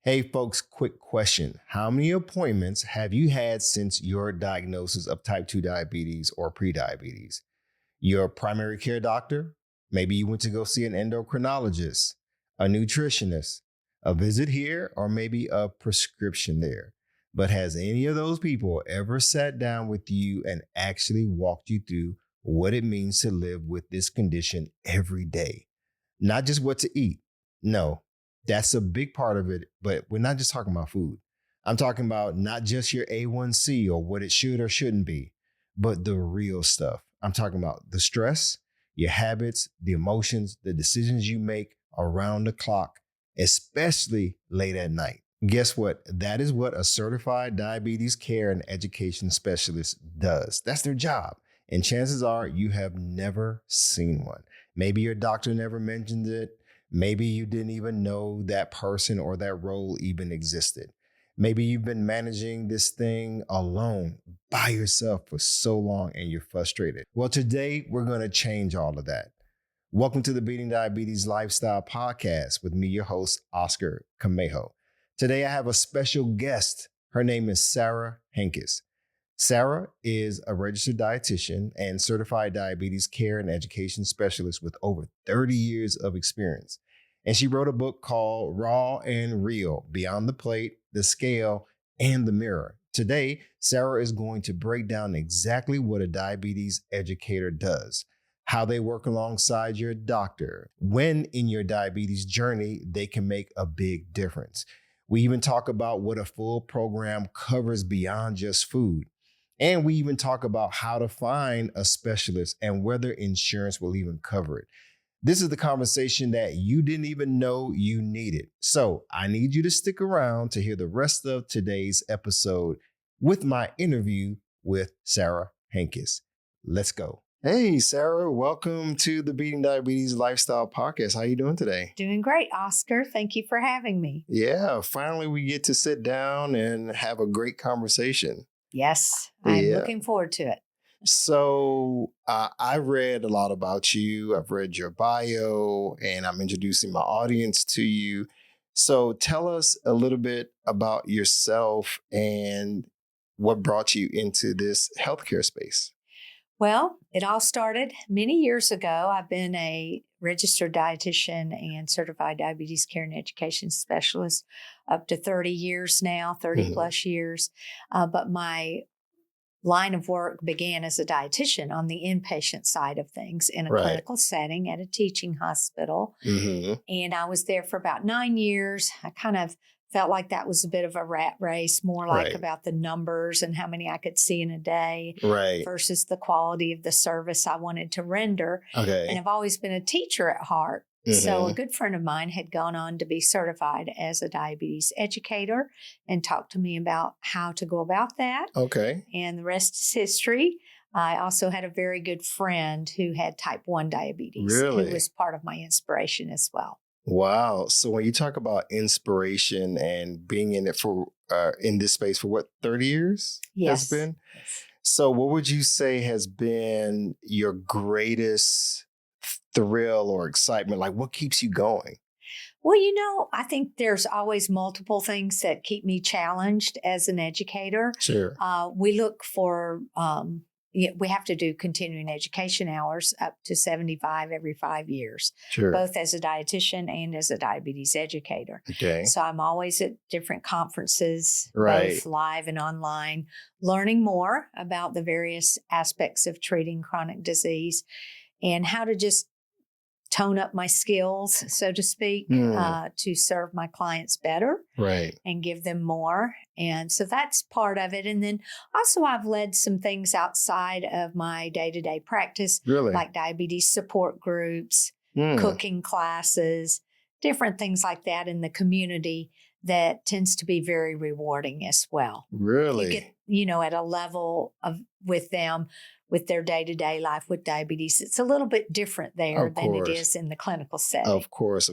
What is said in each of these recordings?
Hey folks, quick question. How many appointments have you had since your diagnosis of type 2 diabetes or prediabetes? Your primary care doctor? Maybe you went to go see an endocrinologist, a nutritionist, a visit here, or maybe a prescription there. But has any of those people ever sat down with you and actually walked you through what it means to live with this condition every day? Not just what to eat. No, that's a big part of it, but we're not just talking about food. I'm talking about not just your A1C or what it should or shouldn't be, but the real stuff. I'm talking about the stress, your habits, the emotions, the decisions you make around the clock, especially late at night. Guess what? That is what a certified diabetes care and education specialist does. That's their job. And chances are you have never seen one. Maybe your doctor never mentioned it. Maybe you didn't even know that person or that role even existed. Maybe you've been managing this thing alone by yourself for so long and you're frustrated. Well, today we're going to change all of that. Welcome to the Beating Diabetes Lifestyle Podcast with me, your host, Oscar Camejo. Today I have a special guest. Her name is Sarah Henkes. Sarah is a registered dietitian and certified diabetes care and education specialist with over 30 years of experience. And she wrote a book called Raw and Real, Beyond the Plate, the Scale, and the Mirror. Today, Sarah is going to break down exactly what a diabetes educator does, how they work alongside your doctor, when in your diabetes journey they can make a big difference. We even talk about what a full program covers beyond just food. And we even talk about how to find a specialist and whether insurance will even cover it. This is the conversation that you didn't even know you needed. So I need you to stick around to hear the rest of today's episode with my interview with Sarah Henkes. Let's go. Hey, Sarah, welcome to the Beating Diabetes Lifestyle Podcast. How you doing today? Doing great, Oscar. Thank you for having me. Yeah, finally we get to sit down and have a great conversation. Yes, I'm looking forward to it. So I read a lot about you. I've read your bio and I'm introducing my audience to you. So tell us a little bit about yourself and what brought you into this healthcare space. Well, it all started many years ago. I've been a registered dietitian and certified diabetes care and education specialist up to 30 years now, 30 plus years. But my line of work began as a dietitian on the inpatient side of things in a clinical setting at a teaching hospital. And I was there for about 9 years. I kind of felt like that was a bit of a rat race, more like about the numbers and how many I could see in a day versus the quality of the service I wanted to render. And I've always been a teacher at heart. So a good friend of mine had gone on to be certified as a diabetes educator and talked to me about how to go about that. And the rest is history. I also had a very good friend who had type 1 diabetes, who was part of my inspiration as well. Wow. So when you talk about inspiration and being in it for in this space for what, 30 years has been? So what would you say has been your greatest thrill or excitement? Like what keeps you going? Well, I think there's always multiple things that keep me challenged as an educator. We look for, we have to do continuing education hours up to 75 every 5 years, both as a dietitian and as a diabetes educator. So I'm always at different conferences, both live and online, learning more about the various aspects of treating chronic disease and how to just tone up my skills, so to speak, to serve my clients better and give them more. And so that's part of it. And then also I've led some things outside of my day-to-day practice, like diabetes support groups, cooking classes, different things like that in the community that tends to be very rewarding as well. You get, at a level of with them, with their day-to-day life with diabetes. It's a little bit different there than it is in the clinical setting. Of course.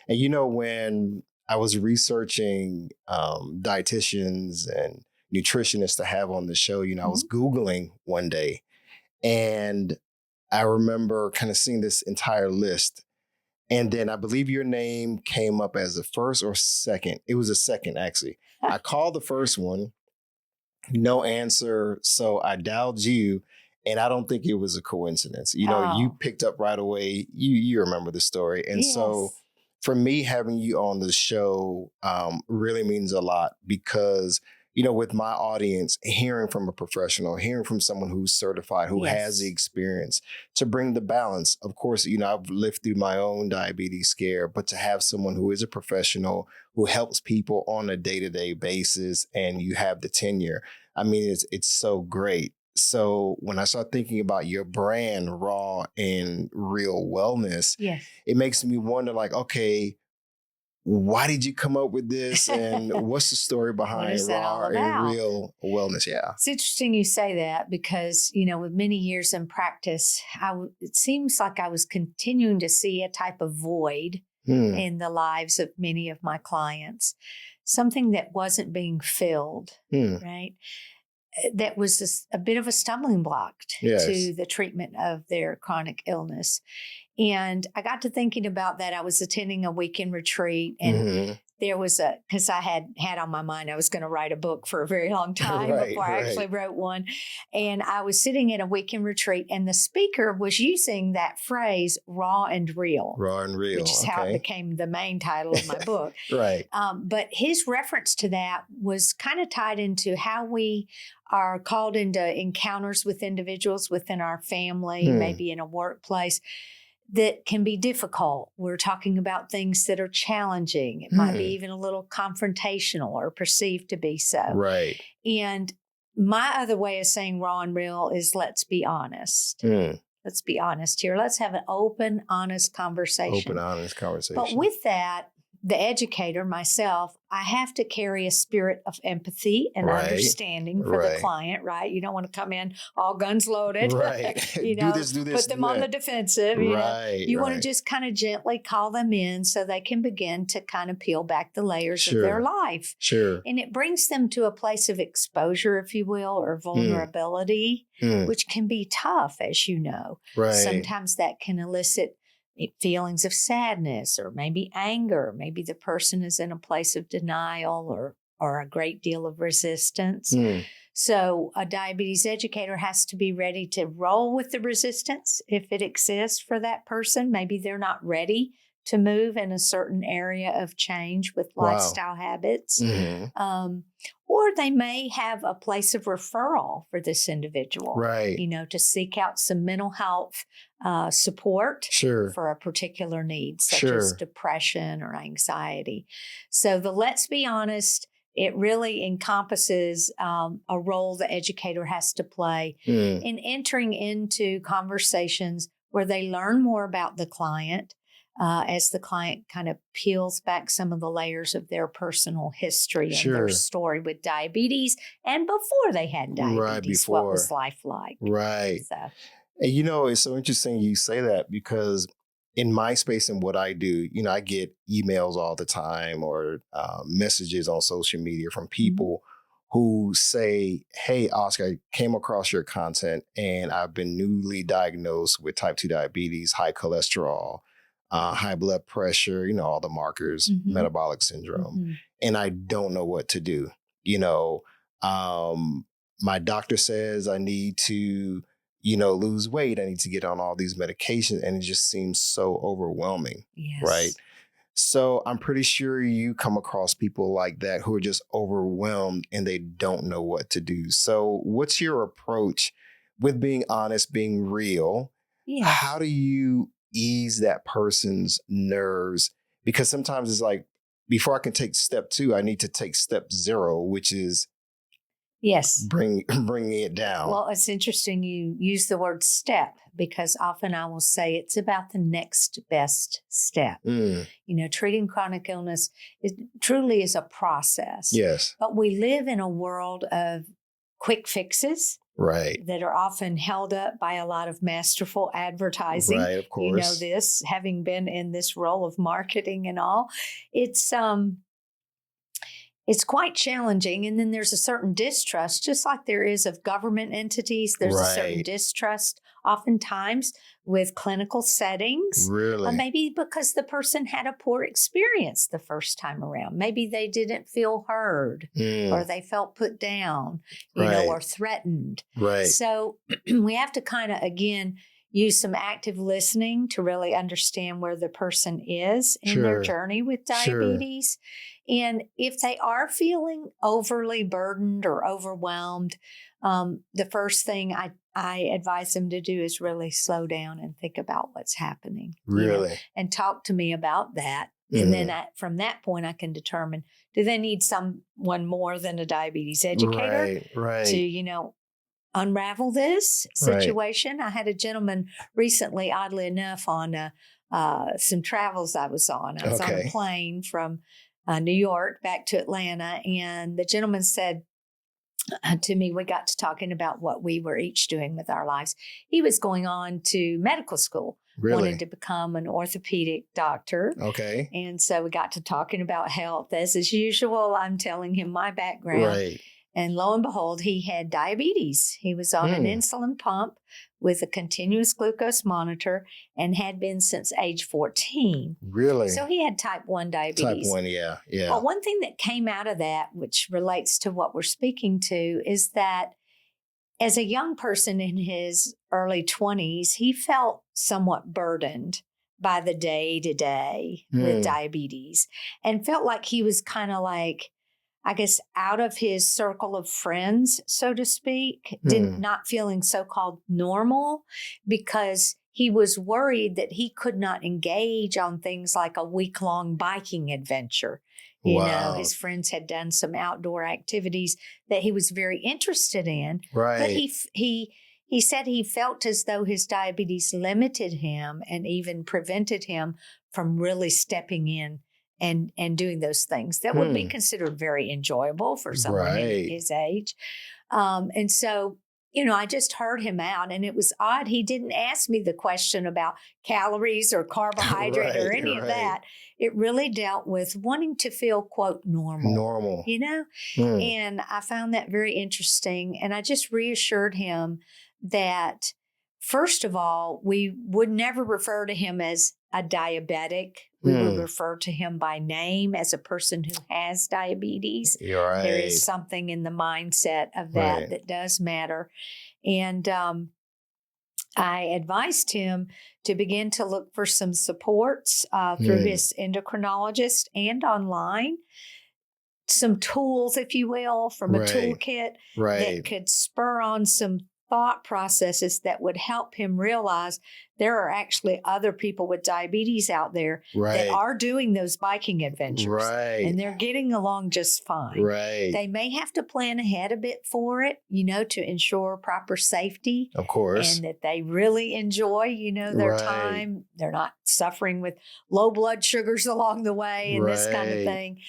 And when I was researching dietitians and nutritionists to have on the show, I was Googling one day and I remember kind of seeing this entire list. And then I believe your name came up as the first or second. It was a second, actually. I called the first one, no answer. So I dialed you, and I don't think it was a coincidence. You picked up right away. You remember the story. And so for me, having you on the show really means a lot because, with my audience, hearing from a professional, hearing from someone who's certified, who has the experience to bring the balance. Of course, I've lived through my own diabetes scare, but to have someone who is a professional who helps people on a day-to-day basis and you have the tenure, I mean, it's so great. So when I start thinking about your brand, Raw and Real Wellness, it makes me wonder, like, okay, why did you come up with this? And what's the story behind Raw and Real Wellness? Yeah. It's interesting you say that because, with many years in practice, it seems like I was continuing to see a type of void in the lives of many of my clients, something that wasn't being filled, right? That was a bit of a stumbling block to the treatment of their chronic illness. And I got to thinking about that. I was attending a weekend retreat and there was because I had on my mind, I was going to write a book for a very long time before I actually wrote one. And I was sitting at a weekend retreat and the speaker was using that phrase, raw and real. Raw and real. Which is how it became the main title of my book. But his reference to that was kind of tied into how we are called into encounters with individuals within our family, maybe in a workplace, that can be difficult. We're talking about things that are challenging. It might be even a little confrontational or perceived to be so. Right. And my other way of saying raw and real is let's be honest. Let's be honest here. Let's have an open, honest conversation. But with that, the educator, myself, I have to carry a spirit of empathy and understanding for the client, right? You don't want to come in all guns loaded, do this, put them on the defensive. You want to just kind of gently call them in so they can begin to kind of peel back the layers of their life. And it brings them to a place of exposure, if you will, or vulnerability, which can be tough, as you know. Sometimes that can elicit feelings of sadness or maybe anger. Maybe the person is in a place of denial or a great deal of resistance. So a diabetes educator has to be ready to roll with the resistance if it exists for that person. Maybe they're not ready to move in a certain area of change with lifestyle habits. Or they may have a place of referral for this individual, to seek out some mental health support for a particular need, such as depression or anxiety. So the let's be honest, it really encompasses a role the educator has to play in entering into conversations where they learn more about the client, as the client kind of peels back some of the layers of their personal history and their story with diabetes and before they had diabetes, what was life like. So. And it's so interesting you say that because in my space and what I do, I get emails all the time or messages on social media from people who say, hey, Oscar, I came across your content and I've been newly diagnosed with type 2 diabetes, high cholesterol, high blood pressure, all the markers, metabolic syndrome. And I don't know what to do. My doctor says I need to, lose weight. I need to get on all these medications. And it just seems so overwhelming. Right. So I'm pretty sure you come across people like that who are just overwhelmed and they don't know what to do. So what's your approach with being honest, being real? How do you ease that person's nerves? Because sometimes it's like, before I can take step 2, I need to take step 0, which is bringing it down. Well, it's interesting you use the word step because often I will say it's about the next best step. Treating chronic illness truly is a process. But we live in a world of quick fixes. That are often held up by a lot of masterful advertising. Of course. You know this, having been in this role of marketing and all. It's quite challenging. And then there's a certain distrust, just like there is of government entities. There's a certain distrust oftentimes with clinical settings. Really? Maybe because the person had a poor experience the first time around. Maybe they didn't feel heard or they felt put down, you know, or threatened. Right. So we have to kind of, again, use some active listening to really understand where the person is in their journey with diabetes. And if they are feeling overly burdened or overwhelmed, the first thing I advise them to do is really slow down and think about what's happening. Really? You know, and talk to me about that. And then from that point, I can determine, do they need someone more than a diabetes educator to, you know, unravel this situation? I had a gentleman recently, oddly enough, on some travels I was on. I was on a plane from New York back to Atlanta, and the gentleman said to me, we got to talking about what we were each doing with our lives. He was going on to medical school, wanted to become an orthopedic doctor. And so we got to talking about health. As is usual, I'm telling him my background. And lo and behold, he had diabetes. He was on an insulin pump with a continuous glucose monitor and had been since age 14. Really? So he had type 1 diabetes. Type 1, yeah. But one thing that came out of that, which relates to what we're speaking to, is that as a young person in his early 20s, he felt somewhat burdened by the day-to-day with diabetes and felt like he was kind of like, I guess, out of his circle of friends, so to speak, not feeling so-called normal because he was worried that he could not engage on things like a week-long biking adventure. You know, his friends had done some outdoor activities that he was very interested in. But he said he felt as though his diabetes limited him and even prevented him from really stepping in and doing those things that would be considered very enjoyable for someone his age. And so, you know, I just heard him out, and it was odd. He didn't ask me the question about calories or carbohydrate or any of that. It really dealt with wanting to feel, quote, normal. You know? And I found that very interesting. And I just reassured him that, first of all, we would never refer to him as a diabetic. We would refer to him by name as a person who has diabetes. There is something in the mindset of that that does matter. And I advised him to begin to look for some supports through his endocrinologist and online. Some tools, if you will, from a toolkit that could spur on some thought processes that would help him realize there are actually other people with diabetes out there that are doing those biking adventures and they're getting along just fine. They may have to plan ahead a bit for it, you know, to ensure proper safety. Of course. And that they really enjoy, you know, their time. They're not suffering with low blood sugars along the way and this kind of thing.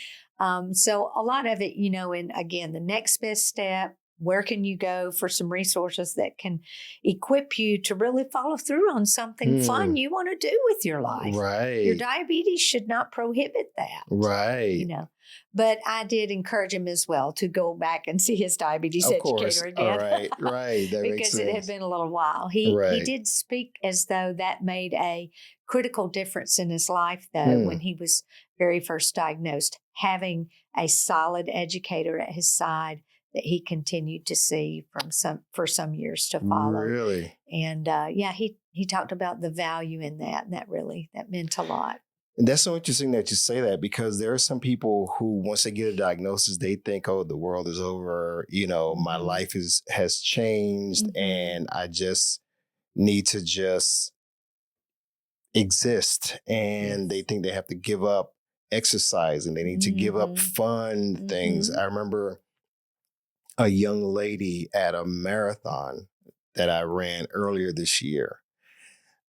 So a lot of it, you know, and again, the next best step, where can you go for some resources that can equip you to really follow through on something fun you want to do with your life? Your diabetes should not prohibit that. You know, but I did encourage him as well to go back and see his diabetes educator again. That because it had been a little while. He did speak as though that made a critical difference in his life, though, when he was very first diagnosed, having a solid educator at his side that he continued to see for some years to follow. And he talked about the value in that, and that meant a lot. And that's so interesting that you say that, because there are some people who, once they get a diagnosis, they think, oh, the world is over. You know, my life has changed and I just need to just exist. And they think they have to give up exercise and they need to give up fun things. I remember a young lady at a marathon that I ran earlier this year.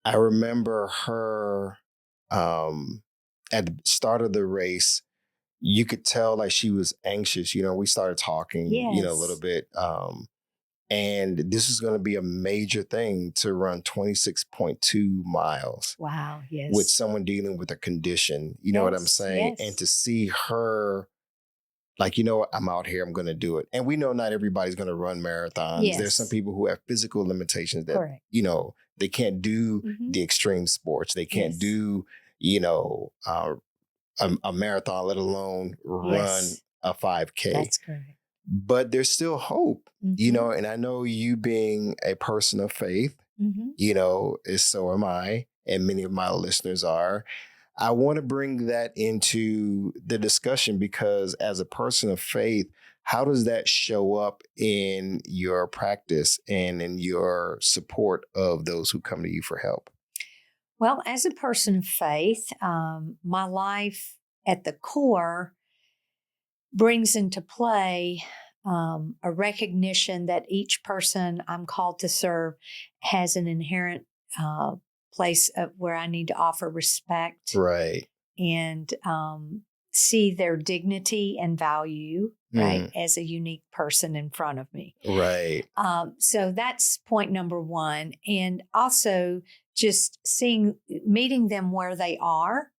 I remember her at the start of the race, you could tell like she was anxious. You know, we started talking, you know, a little bit. And this is going to be a major thing to run 26.2 miles. Wow, yes. With someone dealing with a condition. You know what I'm saying? And to see her like, you know what, I'm out here, I'm going to do it. And we know not everybody's going to run marathons. Yes. There's some people who have physical limitations that, Correct. you know, they can't do Mm-hmm. the extreme sports. They can't Yes. do, you know, a marathon, let alone run Yes. a 5K. That's correct. But there's still hope, Mm-hmm. you know, and I know you being a person of faith, Mm-hmm. you know, so am I, and many of my listeners are. I want to bring that into the discussion because as a person of faith, how does that show up in your practice and in your support of those who come to you for help? Well, as a person of faith, my life at the core brings into play a recognition that each person I'm called to serve has an inherent place where I need to offer respect, right, and see their dignity and value, right, as a unique person in front of me. Right. So that's point number one. And also just meeting them where they are,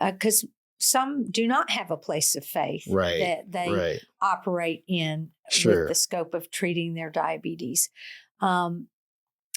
because some do not have a place of faith that they operate in with the scope of treating their diabetes.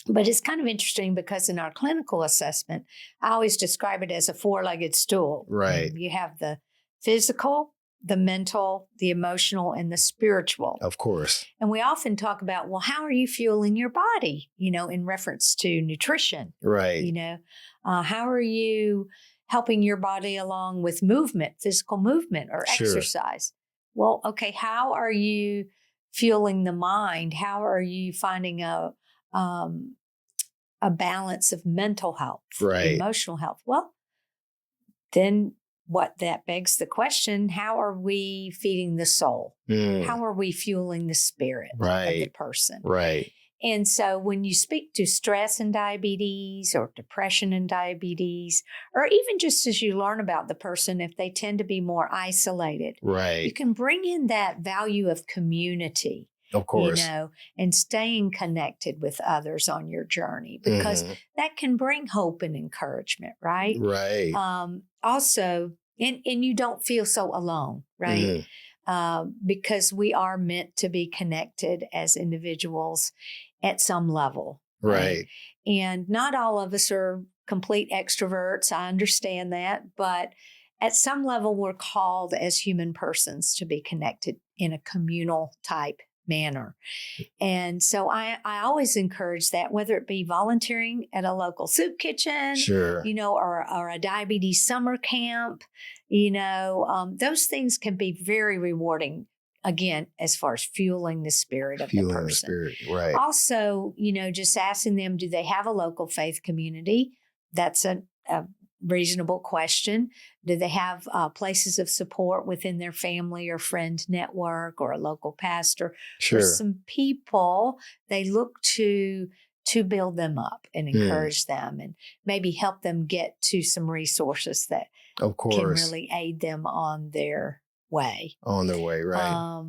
But it's kind of interesting because in our clinical assessment, I always describe it as a four-legged stool. Right. You have the physical, the mental, the emotional, and the spiritual. Of course. And we often talk about, well, how are you fueling your body, you know, in reference to nutrition. Right. You know, how are you helping your body along with movement, physical movement or exercise? Well, okay, how are you fueling the mind? How are you finding a balance of mental health, emotional health? Well, then that begs the question, how are we feeding the soul? How are we fueling the spirit of the person? Right. And so when you speak to stress and diabetes or depression and diabetes, or even just as you learn about the person, if they tend to be more isolated, you can bring in that value of community. Of course. You know, and staying connected with others on your journey, because that can bring hope and encouragement, right? Right. Also, and you don't feel so alone, right? Because we are meant to be connected as individuals at some level. Right. And not all of us are complete extroverts. I understand that. But at some level, we're called as human persons to be connected in a communal type manner. And so I always encourage that, whether it be volunteering at a local soup kitchen, you know, or a diabetes summer camp, you know, those things can be very rewarding. Again, as far as fueling the spirit of the person. Right. Also, you know, just asking them, do they have a local faith community? That's a reasonable question. Do they have places of support within their family or friend network or a local pastor? For some people, they look to build them up and encourage them and maybe help them get to some resources that can really aid them on their way. Right.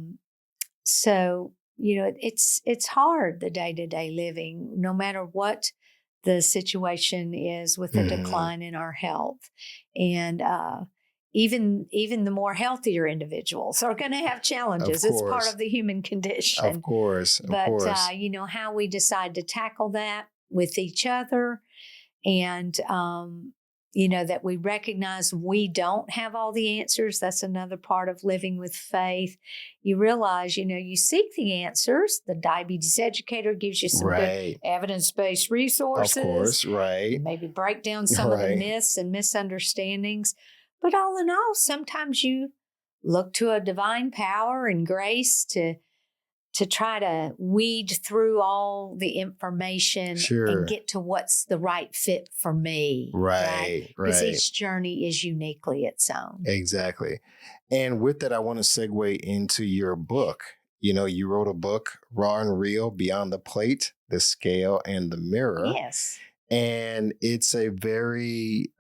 So, you know, it's hard, the day-to-day living, no matter what the situation is with the decline in our health. And even the more healthier individuals are going to have challenges. It's part of the human condition. Of course. But, you know, how we decide to tackle that with each other, and you know, that we recognize we don't have all the answers. That's another part of living with faith. You realize, you know, you seek the answers. The diabetes educator gives you some good evidence-based resources. Of course, right. Maybe break down some of the myths and misunderstandings. But all in all, sometimes you look to a divine power and grace to try to weed through all the information and get to what's the right fit for me. Right. Because each journey is uniquely its own. Exactly. And with that, I want to segue into your book. You know, you wrote a book, Raw and Real, Beyond the Plate, the Scale, and the Mirror. Yes. And it's a very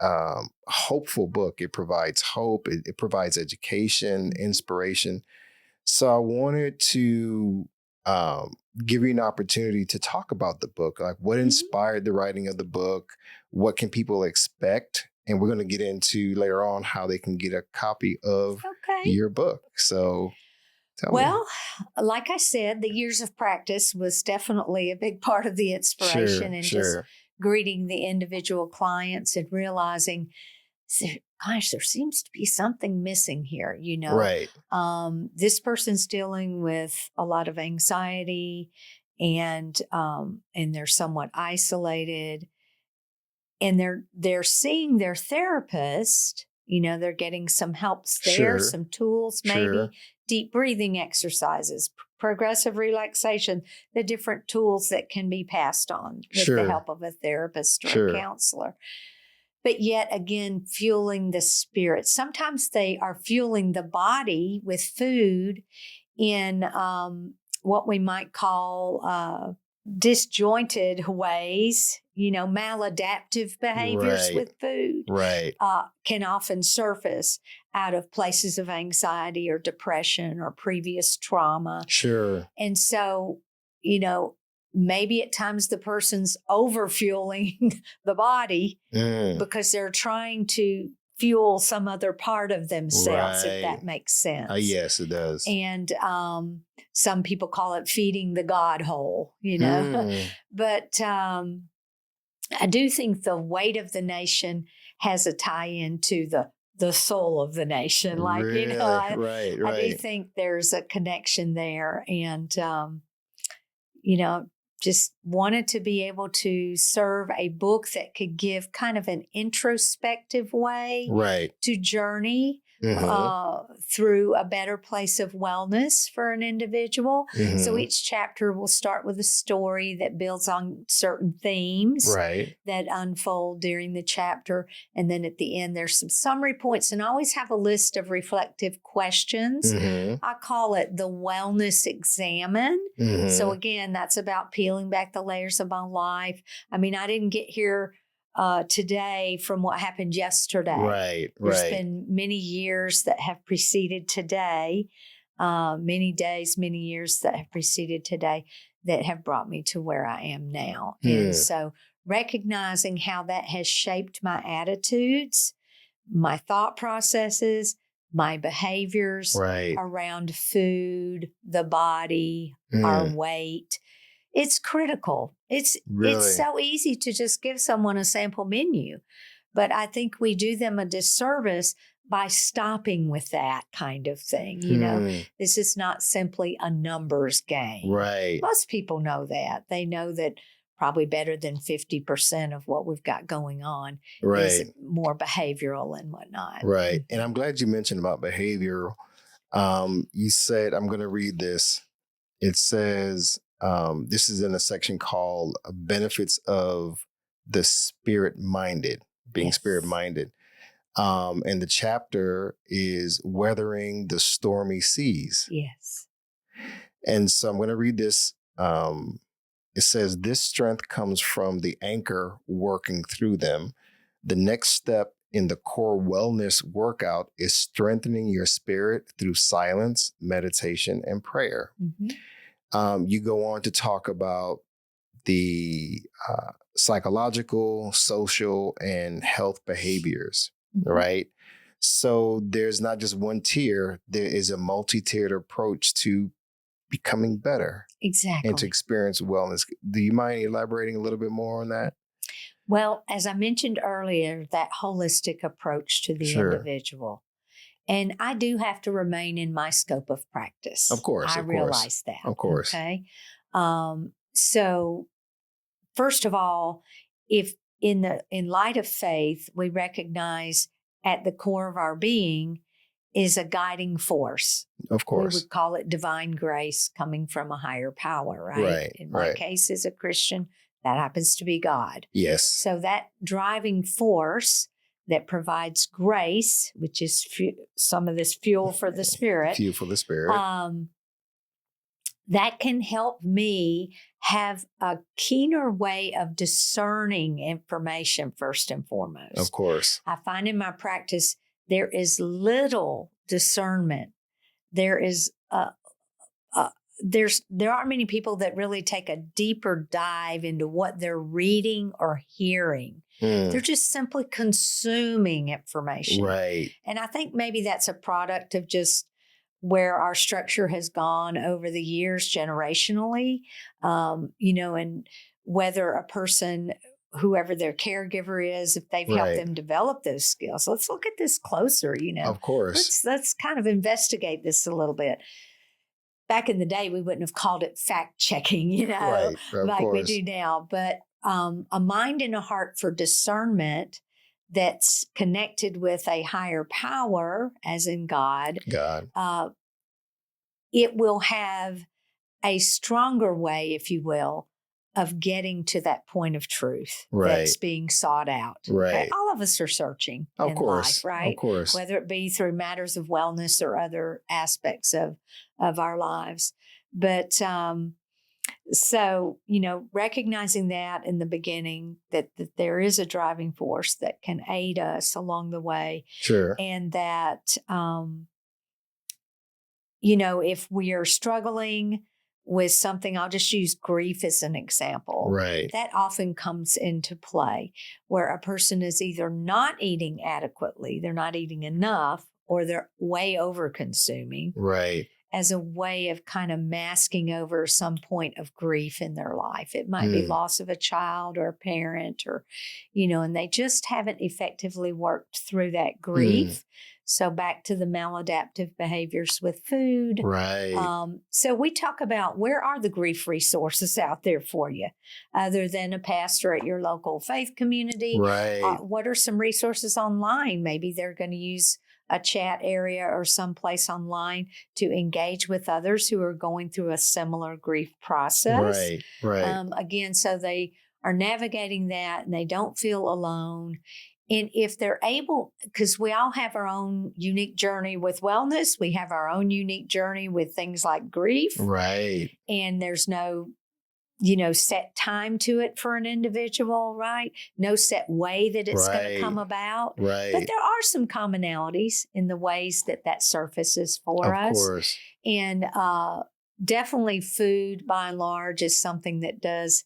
hopeful book. It provides hope. It provides education, inspiration. So I wanted to give you an opportunity to talk about the book. Like, what inspired the writing of the book? What can people expect? And we're going to get into later on how they can get a copy of your book. So, Tell me. Well, like I said, the years of practice was definitely a big part of the inspiration and just greeting the individual clients and realizing, gosh, there seems to be something missing here, Right. This person's dealing with a lot of anxiety and they're somewhat isolated, and they're seeing their therapist. They're getting some helps there, some tools, maybe deep breathing exercises, progressive relaxation, the different tools that can be passed on with the help of a therapist or a counselor. But yet again, fueling the spirit. Sometimes they are fueling the body with food in what we might call disjointed ways, maladaptive behaviors with food can often surface out of places of anxiety or depression or previous trauma. And so, maybe at times the person's overfueling the body because they're trying to fuel some other part of themselves, if that makes sense. Yes, it does. And some people call it feeding the God hole, But I do think the weight of the nation has a tie-in to the soul of the nation. Like, I do think there's a connection there. And, just wanted to be able to serve a book that could give kind of an introspective way to journey through a better place of wellness for an individual. So each chapter will start with a story that builds on certain themes that unfold during the chapter. And then at the end, there's some summary points, and I always have a list of reflective questions. I call it the Wellness Examine. So again, that's about peeling back the layers of my life. I mean, I didn't get here today from what happened yesterday. There's been many years that have preceded today, many days, many years that have preceded today that have brought me to where I am now. And so recognizing how that has shaped my attitudes, my thought processes, my behaviors around food, the body, our weight. It's critical. It's so easy to just give someone a sample menu, but I think we do them a disservice by stopping with that kind of thing. This is not simply a numbers game. Most people know that. They know that probably better than 50% of what we've got going on is more behavioral and whatnot. And I'm glad you mentioned about behavioral. You said, I'm going to read this. It says, this is in a section called Benefits of the Spirit-Minded, being spirit-minded. And the chapter is Weathering the Stormy Seas. Yes. And so I'm going to read this. It says, this strength comes from the anchor working through them. The next step in the core wellness workout is strengthening your spirit through silence, meditation, and prayer. You go on to talk about the psychological, social, and health behaviors, right? So there's not just one tier, there is a multi-tiered approach to becoming better. Exactly. And to experience wellness. Do you mind elaborating a little bit more on that? Well, as I mentioned earlier, that holistic approach to the individual. And I do have to remain in my scope of practice. Of course. I realize that. Of course. Okay. So first of all, if in light of faith, we recognize at the core of our being is a guiding force. Of course. We would call it divine grace coming from a higher power, right? In my case, as a Christian, that happens to be God. Yes. So that driving force that provides grace, which is some of this fuel for the spirit. Fuel for the spirit. That can help me have a keener way of discerning information first and foremost. Of course. I find in my practice, there is little discernment. There aren't many people that really take a deeper dive into what they're reading or hearing. They're just simply consuming information. Right. And I think maybe that's a product of just where our structure has gone over the years generationally, and whether a person, whoever their caregiver is, if they've helped them develop those skills. Let's look at this closer, Of course. Let's kind of investigate this a little bit. Back in the day, we wouldn't have called it fact checking, like we do now. But a mind and a heart for discernment that's connected with a higher power, as in God, it will have a stronger way, if you will, of getting to that point of truth that's being sought out. Right. Okay? All of us are searching in life, right? Of course. Whether it be through matters of wellness or other aspects of our lives. But so, recognizing that in the beginning, that there is a driving force that can aid us along the way. Sure. And that, if we are struggling with something, I'll just use grief as an example. Right. That often comes into play where a person is either not eating adequately, they're not eating enough, or they're way over consuming. Right. As a way of kind of masking over some point of grief in their life. It might be loss of a child or a parent, or, and they just haven't effectively worked through that grief. So back to the maladaptive behaviors with food. Right. So we talk about, where are the grief resources out there for you, other than a pastor at your local faith community? Right. What are some resources online? Maybe they're going to use a chat area or someplace online to engage with others who are going through a similar grief process. Right. Again, so they are navigating that and they don't feel alone. And if they're able, because we all have our own unique journey with wellness, we have our own unique journey with things like grief. Right. And there's no, set time to it for an individual, right? No set way that it's going to come about. Right. But there are some commonalities in the ways that surfaces for us. Of course. And definitely food, by and large, is something that does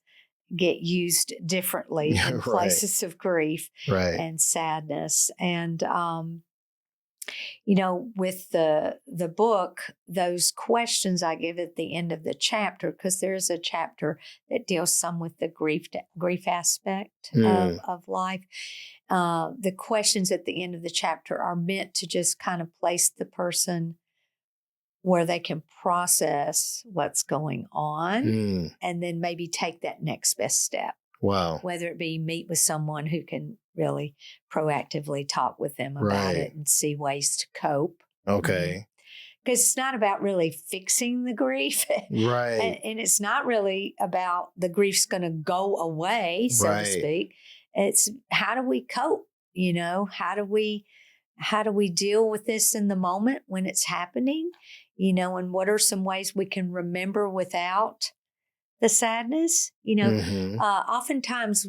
get used differently in places of grief and sadness. And, with the book, those questions I give at the end of the chapter, because there's a chapter that deals some with the grief aspect of life. The questions at the end of the chapter are meant to just kind of place the person where they can process what's going on and then maybe take that next best step. Wow. Whether it be meet with someone who can really proactively talk with them about it and see ways to cope. Okay. Because it's not about really fixing the grief. Right. And it's not really about the grief's going to go away, so to speak. It's how do we cope? How do we deal with this in the moment when it's happening? And what are some ways we can remember without the sadness? Oftentimes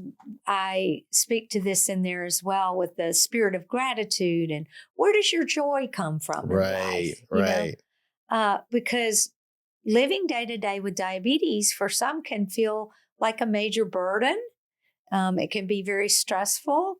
I speak to this in there as well with the spirit of gratitude and where does your joy come from in life? Because living day to day with diabetes for some can feel like a major burden. It can be very stressful.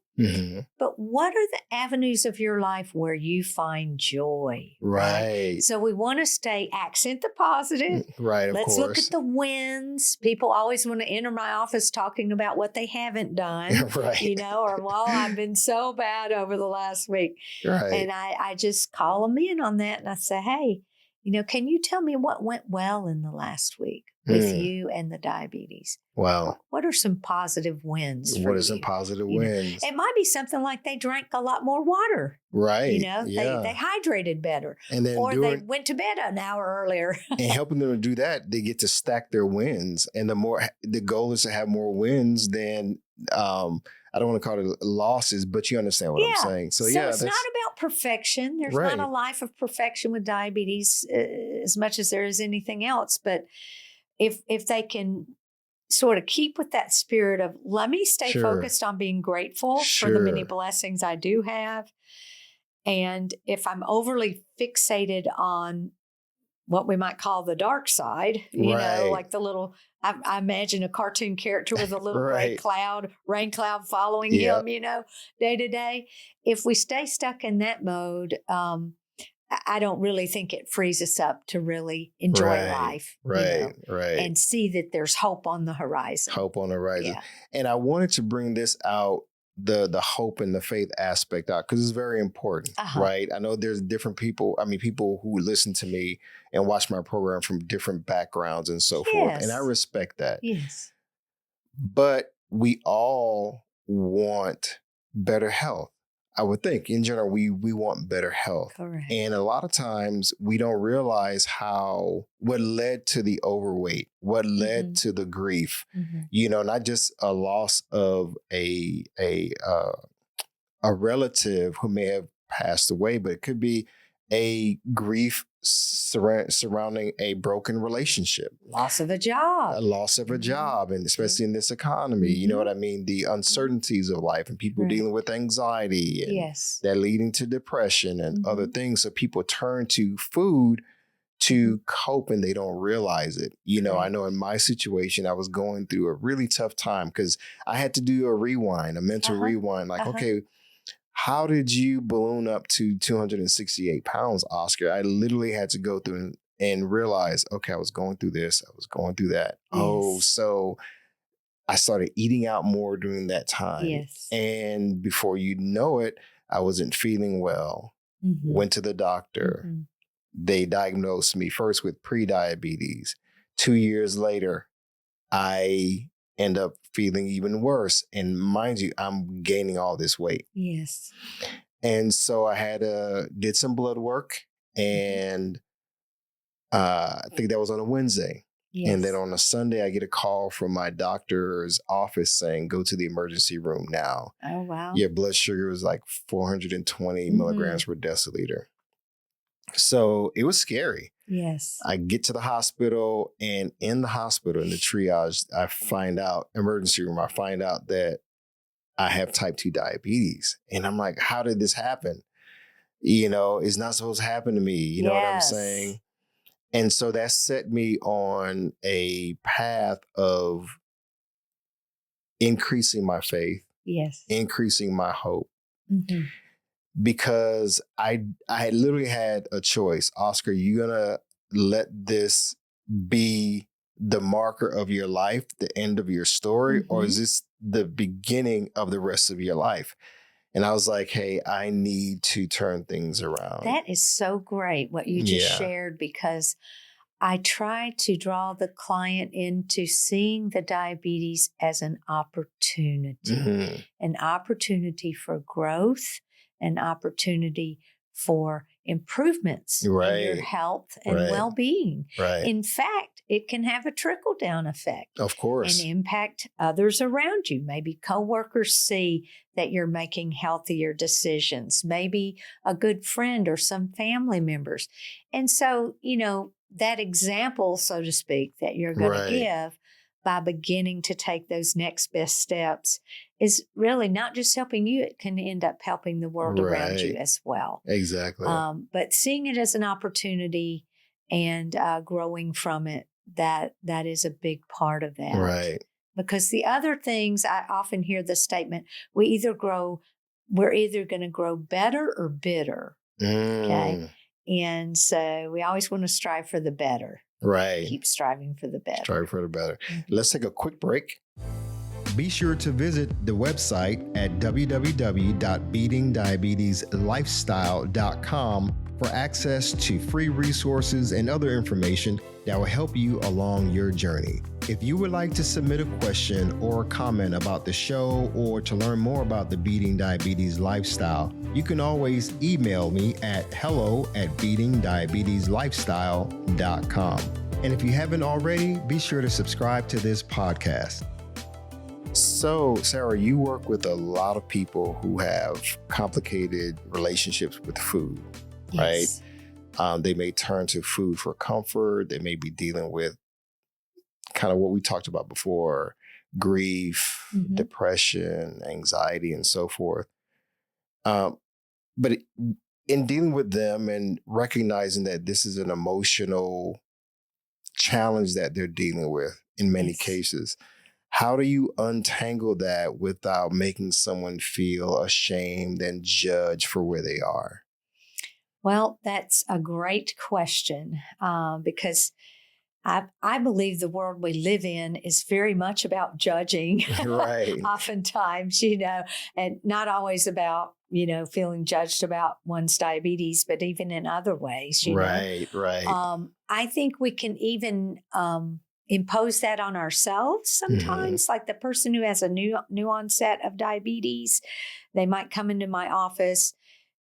But what are the avenues of your life where you find joy? Right. So we want to accent the positive. Right. Let's look at the wins. People always want to enter my office talking about what they haven't done. Or, well, I've been so bad over the last week. Right. And I just call them in on that. And I say, hey, can you tell me what went well in the last week with you and the diabetes? Wow. What are some positive wins for you? What are some positive wins? It might be something like they drank a lot more water. Right. They hydrated better. And then they went to bed an hour earlier. And helping them to do that, they get to stack their wins. And the goal is to have more wins than I don't want to call it losses, but you understand what I'm saying. So it's not about perfection. There's not a life of perfection with diabetes as much as there is anything else. But if they can sort of keep with that spirit of, let me stay focused on being grateful for the many blessings I do have. And if I'm overly fixated on what we might call the dark side, like the little, I imagine a cartoon character with a little rain cloud following him, day to day. If we stay stuck in that mode, I don't really think it frees us up to really enjoy life. Right. And see that there's hope on the horizon. Hope on the horizon. Yeah. And I wanted to bring this out, the hope and the faith aspect out, because it's very important, right? I know there's different people, people who listen to me and watch my program from different backgrounds and so forth. And I respect that. Yes. But we all want better health. I would think in general, we want better health. Correct. And a lot of times we don't realize what led to the overweight, what led to the grief, not just a loss of a relative who may have passed away, but it could be a grief surrounding a broken relationship. Loss of a job. A loss of a job, and especially in this economy, you know what I mean? The uncertainties of life and people dealing with anxiety and that leading to depression and other things. So people turn to food to cope and they don't realize it. I know in my situation, I was going through a really tough time because I had to do a mental rewind. Like, okay, how did you balloon up to 268 pounds, Oscar? I literally had to go through and realize, okay, I was going through this. I was going through that. Yes. Oh, so I started eating out more during that time. Yes. And before you know it, I wasn't feeling well. Went to the doctor. They diagnosed me first with pre-diabetes. 2 years later, I end up feeling even worse. And mind you, I'm gaining all this weight. Yes. And so I did some blood work, and I think that was on a Wednesday. Yes. And then on a Sunday, I get a call from my doctor's office saying, go to the emergency room now. Oh, wow. Your blood sugar was like 420 milligrams per deciliter. So it was scary. Yes. I get to the hospital, and in the hospital, in the triage, emergency room, I find out that I have type 2 diabetes. And I'm like, how did this happen? It's not supposed to happen to me. You know what I'm saying? And so that set me on a path of increasing my faith, increasing my hope. Because I literally had a choice. Oscar, you gonna let this be the marker of your life, the end of your story, or is this the beginning of the rest of your life? And I was like, hey, I need to turn things around. That is so great what you just shared, because I try to draw the client into seeing the diabetes as an opportunity, an opportunity for growth, an opportunity for improvements in your health and well-being. In fact, it can have a trickle-down effect. Of course. And impact others around you. Maybe coworkers see that you're making healthier decisions. Maybe a good friend or some family members. And so, that example, so to speak, that you're going to give by beginning to take those next best steps is really not just helping you, it can end up helping the world around you as well. Exactly. But seeing it as an opportunity and growing from it, that is a big part of that. Right. Because the other things, I often hear the statement, we're either going to grow better or bitter. Okay. And so we always want to strive for the better. Right. Keep striving for the better. Strive for the better. Let's take a quick break. Be sure to visit the website at www.beatingdiabetieslifestyle.com for access to free resources and other information that will help you along your journey. If you would like to submit a question or a comment about the show or to learn more about the Beating Diabetes Lifestyle, you can always email me at hello@beatingdiabetieslifestyle.com. And if you haven't already, be sure to subscribe to this podcast. So, Sarah, you work with a lot of people who have complicated relationships with food, right? They may turn to food for comfort. They may be dealing with kind of what we talked about before, grief, depression, anxiety, and so forth. But in dealing with them and recognizing that this is an emotional challenge that they're dealing with in many cases, how do you untangle that without making someone feel ashamed and judged for where they are? Well, that's a great question because I believe the world we live in is very much about judging. Right. Oftentimes, and not always about, feeling judged about one's diabetes, but even in other ways, Right. I think we can even impose that on ourselves sometimes. Like the person who has a new onset of diabetes, they might come into my office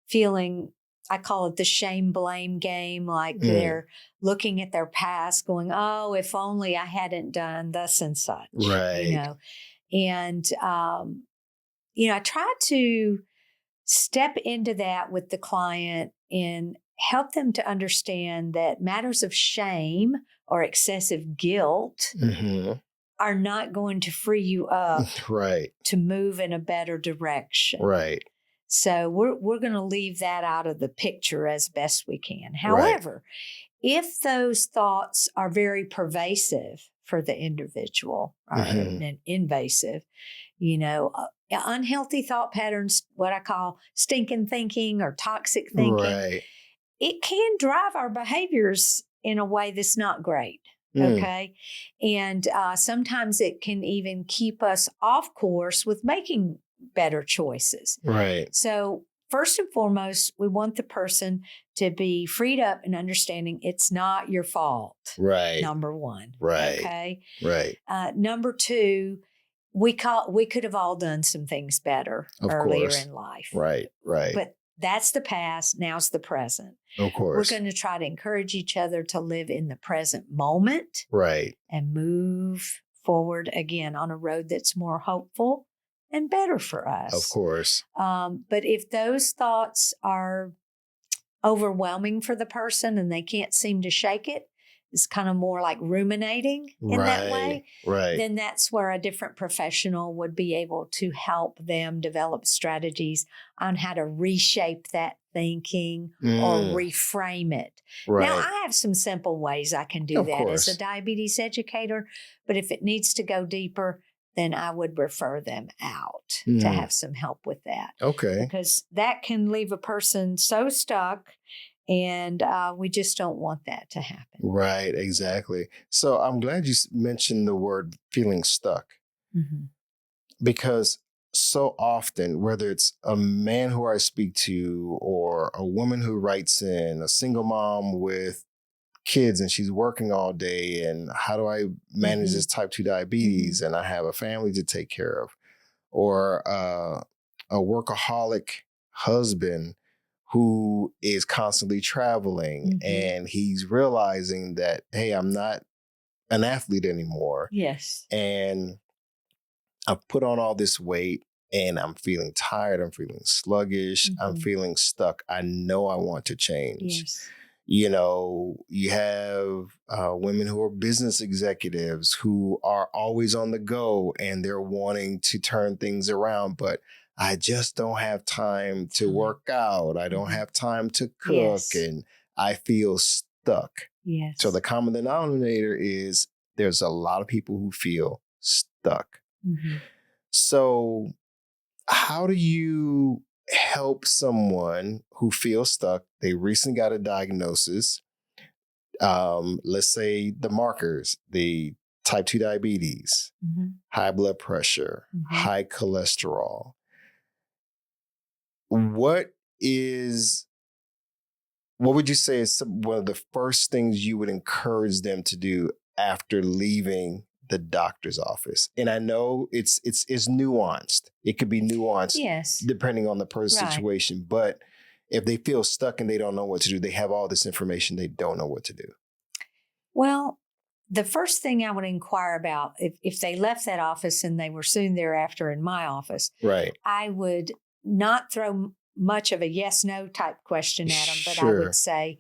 feeling, I call it the shame blame game. Like they're looking at their past going, oh, if only I hadn't done thus and such, Right. And, I try to step into that with the client and help them to understand that matters of shame or excessive guilt are not going to free you up to move in a better direction. Right. So we're going to leave that out of the picture as best we can. However, if those thoughts are very pervasive for the individual and invasive, unhealthy thought patterns, what I call stinking thinking or toxic thinking, it can drive our behaviors in a way that's not great. Okay. And sometimes it can even keep us off course with making better choices. Right. So first and foremost, we want the person to be freed up and understanding it's not your fault. Right. Number one. Right. Okay. Right. Number two, we could have all done some things better earlier in life. Right. But that's the past. Now's the present. Of course. We're going to try to encourage each other to live in the present moment. Right. And move forward again on a road that's more hopeful and better for us. Of course. But if those thoughts are overwhelming for the person and they can't seem to shake it, it's kind of more like ruminating in that way, then that's where a different professional would be able to help them develop strategies on how to reshape that thinking or reframe it. Now, I have some simple ways I can do that as a diabetes educator, but if it needs to go deeper, then I would refer them out to have some help with that. Okay. Because that can leave a person so stuck, and we just don't want that to happen. Right, exactly. So I'm glad you mentioned the word feeling stuck. Because so often, whether it's a man who I speak to or a woman who writes in, a single mom with kids and she's working all day, and how do I manage this type 2 diabetes and I have a family to take care of, or a workaholic husband who is constantly traveling and he's realizing that, hey, I'm not an athlete anymore. Yes. And I've put on all this weight and I'm feeling tired. I'm feeling sluggish. I'm feeling stuck. I know I want to change. Yes. You have women who are business executives who are always on the go and they're wanting to turn things around, but I just don't have time to work out. I don't have time to cook and I feel stuck. Yes. So the common denominator is there's a lot of people who feel stuck. So how do you help someone who feels stuck? They recently got a diagnosis. Let's say the markers, the type 2 diabetes, high blood pressure, high cholesterol. What would you say is one of the first things you would encourage them to do after leaving the doctor's office? And I know it's nuanced. It could be nuanced depending on the person's situation. But if they feel stuck and they don't know what to do, they have all this information, they don't know what to do. Well, the first thing I would inquire about, if they left that office and they were soon thereafter in my office, I would not throw much of a yes/no type question at them, but I would say,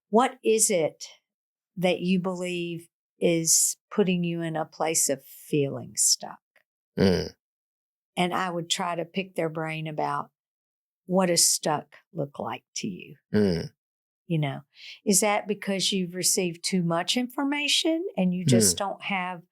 what is it that you believe is putting you in a place of feeling stuck? And I would try to pick their brain about, what does stuck look like to you? Is that because you've received too much information and you just don't have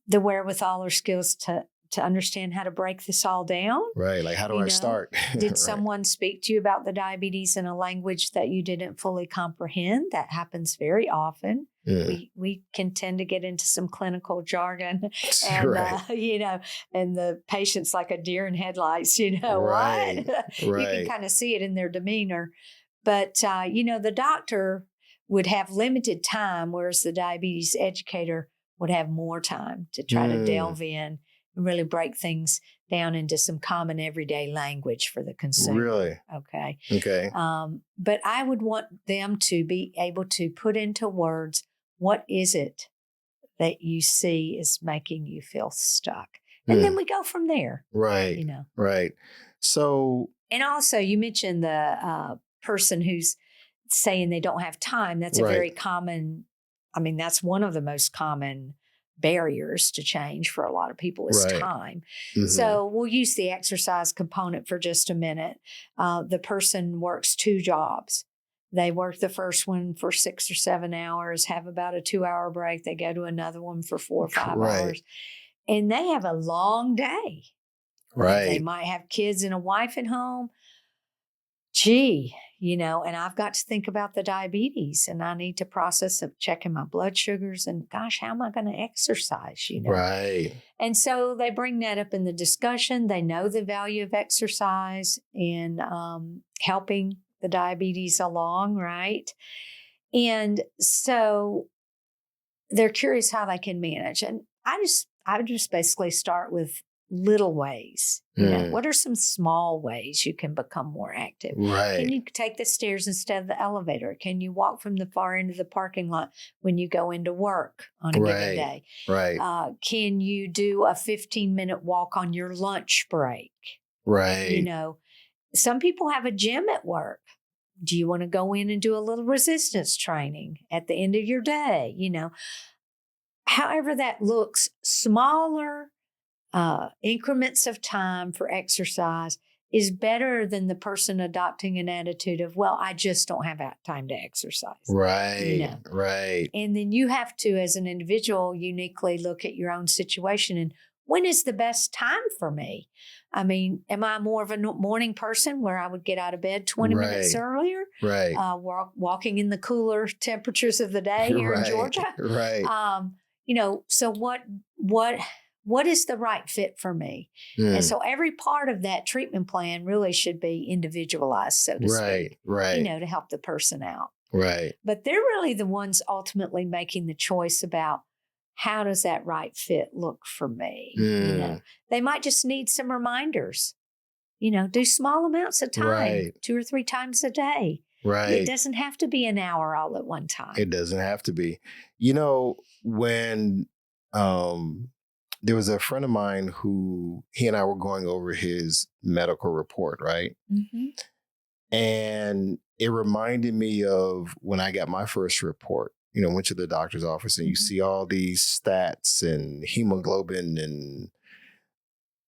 the wherewithal or skills to to understand how to break this all down. Right. Like, how do I start? Did Right. someone speak to you about the diabetes in a language that you didn't fully comprehend? That happens very often. We can tend to get into some clinical jargon and, Right. And the patient's like a deer in headlights, Right. what? You can kind of see it in their demeanor. But, the doctor would have limited time, whereas the diabetes educator would have more time to try to delve in and really break things down into some common everyday language for the consumer. Really? Okay. Okay. But I would want them to be able to put into words, what is it that you see is making you feel stuck? And then we go from there. Right. Right. So. And also, you mentioned the person who's saying they don't have time. That's a very common, that's one of the most common barriers to change for a lot of people is time. So we'll use the exercise component for just a minute. The person works 2 jobs. They work the first one for 6 or 7 hours, have about a 2-hour break. They go to another one for 4 or 5 hours. And they have a long day. Right. They might have kids and a wife at home. Gee, and I've got to think about the diabetes and I need to process of checking my blood sugars and gosh, how am I going to exercise, Right. And so they bring that up in the discussion. They know the value of exercise in helping the diabetes along, right? And so they're curious how they can manage. And I would just basically start with little ways. What are some small ways you can become more active? Right. Can you take the stairs instead of the elevator? Can you walk from the far end of the parking lot when you go into work on a given day? Right. Can you do a 15-minute walk on your lunch break? Right. Some people have a gym at work. Do you want to go in and do a little resistance training at the end of your day? However that looks, smaller increments of time for exercise is better than the person adopting an attitude of, well, I just don't have time to exercise. Right. Right. And then you have to, as an individual, uniquely look at your own situation and when is the best time for me? Am I more of a morning person where I would get out of bed 20 minutes earlier? Right. Walking in the cooler temperatures of the day here in Georgia? Right. So what is the right fit for me? And so every part of that treatment plan really should be individualized, so to speak. Right. To help the person out. Right. But they're really the ones ultimately making the choice about how does that right fit look for me? They might just need some reminders. Do small amounts of time, 2 or 3 times a day. Right. It doesn't have to be an hour all at one time. It doesn't have to be. When there was a friend of mine who he and I were going over his medical report, right? And it reminded me of when I got my first report. Went to the doctor's office and you see all these stats and hemoglobin and,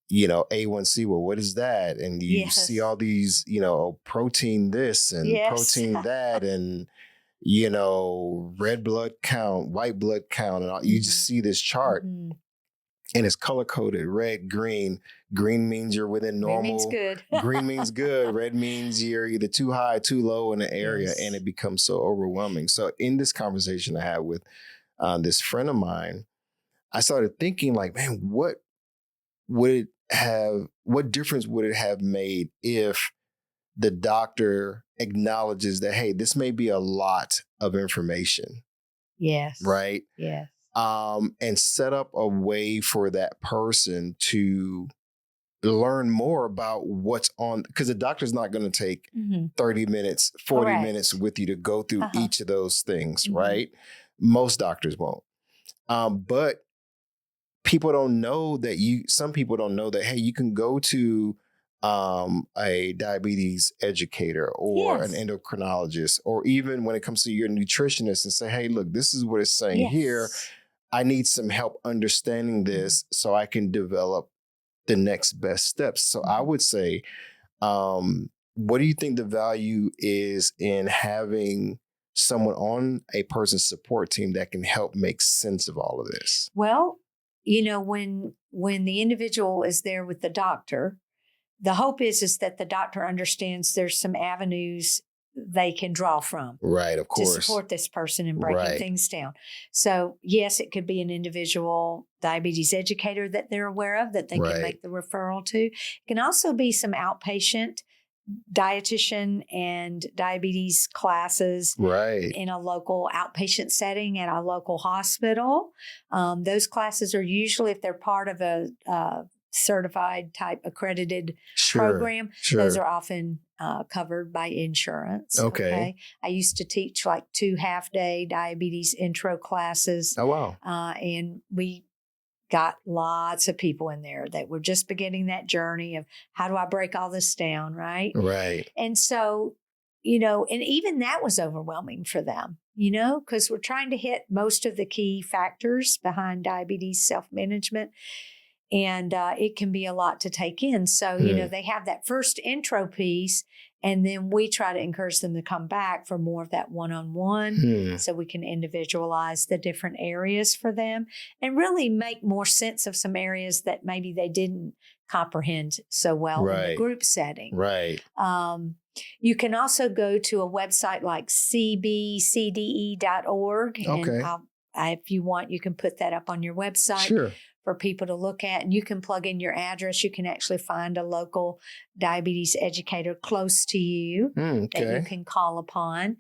A1C. Well, what is that? And you see all these, protein this and protein that and, red blood count, white blood count. And all. You just see this chart and it's color coded, red, green. Green means you're within normal. Green means good. Green means good. Red means you're either too high, too low in the area, and it becomes so overwhelming. So in this conversation I had with this friend of mine, I started thinking like, man, what difference would it have made if the doctor acknowledges that, hey, this may be a lot of information. Yes. Right? Yes. And set up a way for that person to learn more about what's on, because the doctor's not going to take 30 minutes, 40 minutes with you to go through each of those things, right? Most doctors won't. But people don't know that some people don't know that, hey, you can go to a diabetes educator or an endocrinologist, or even when it comes to your nutritionist and say, hey, look, this is what it's saying here. I need some help understanding this so I can develop the next best steps. So I would say, what do you think the value is in having someone on a person's support team that can help make sense of all of this? Well, when the individual is there with the doctor, the hope is that the doctor understands there's some avenues they can draw from. Right, of course. To support this person in breaking things down. So, yes, it could be an individual diabetes educator that they're aware of that they can make the referral to. It can also be some outpatient dietitian and diabetes classes in a local outpatient setting at a local hospital. Those classes are usually, if they're part of a certified type accredited program, those are often covered by insurance. Okay. I used to teach like 2 half-day diabetes intro classes. Oh, wow. And we got lots of people in there that were just beginning that journey of how do I break all this down, right? Right. And so, and even that was overwhelming for them, because we're trying to hit most of the key factors behind diabetes self-management. And it can be a lot to take in. So, they have that first intro piece, and then we try to encourage them to come back for more of that one-on-one so we can individualize the different areas for them and really make more sense of some areas that maybe they didn't comprehend so well in the group setting. Right. You can also go to a website like cbcde.org. Okay. And if you want, you can put that up on your website. Sure. For people to look at, and you can plug in your address. You can actually find a local diabetes educator close to you that you can call upon.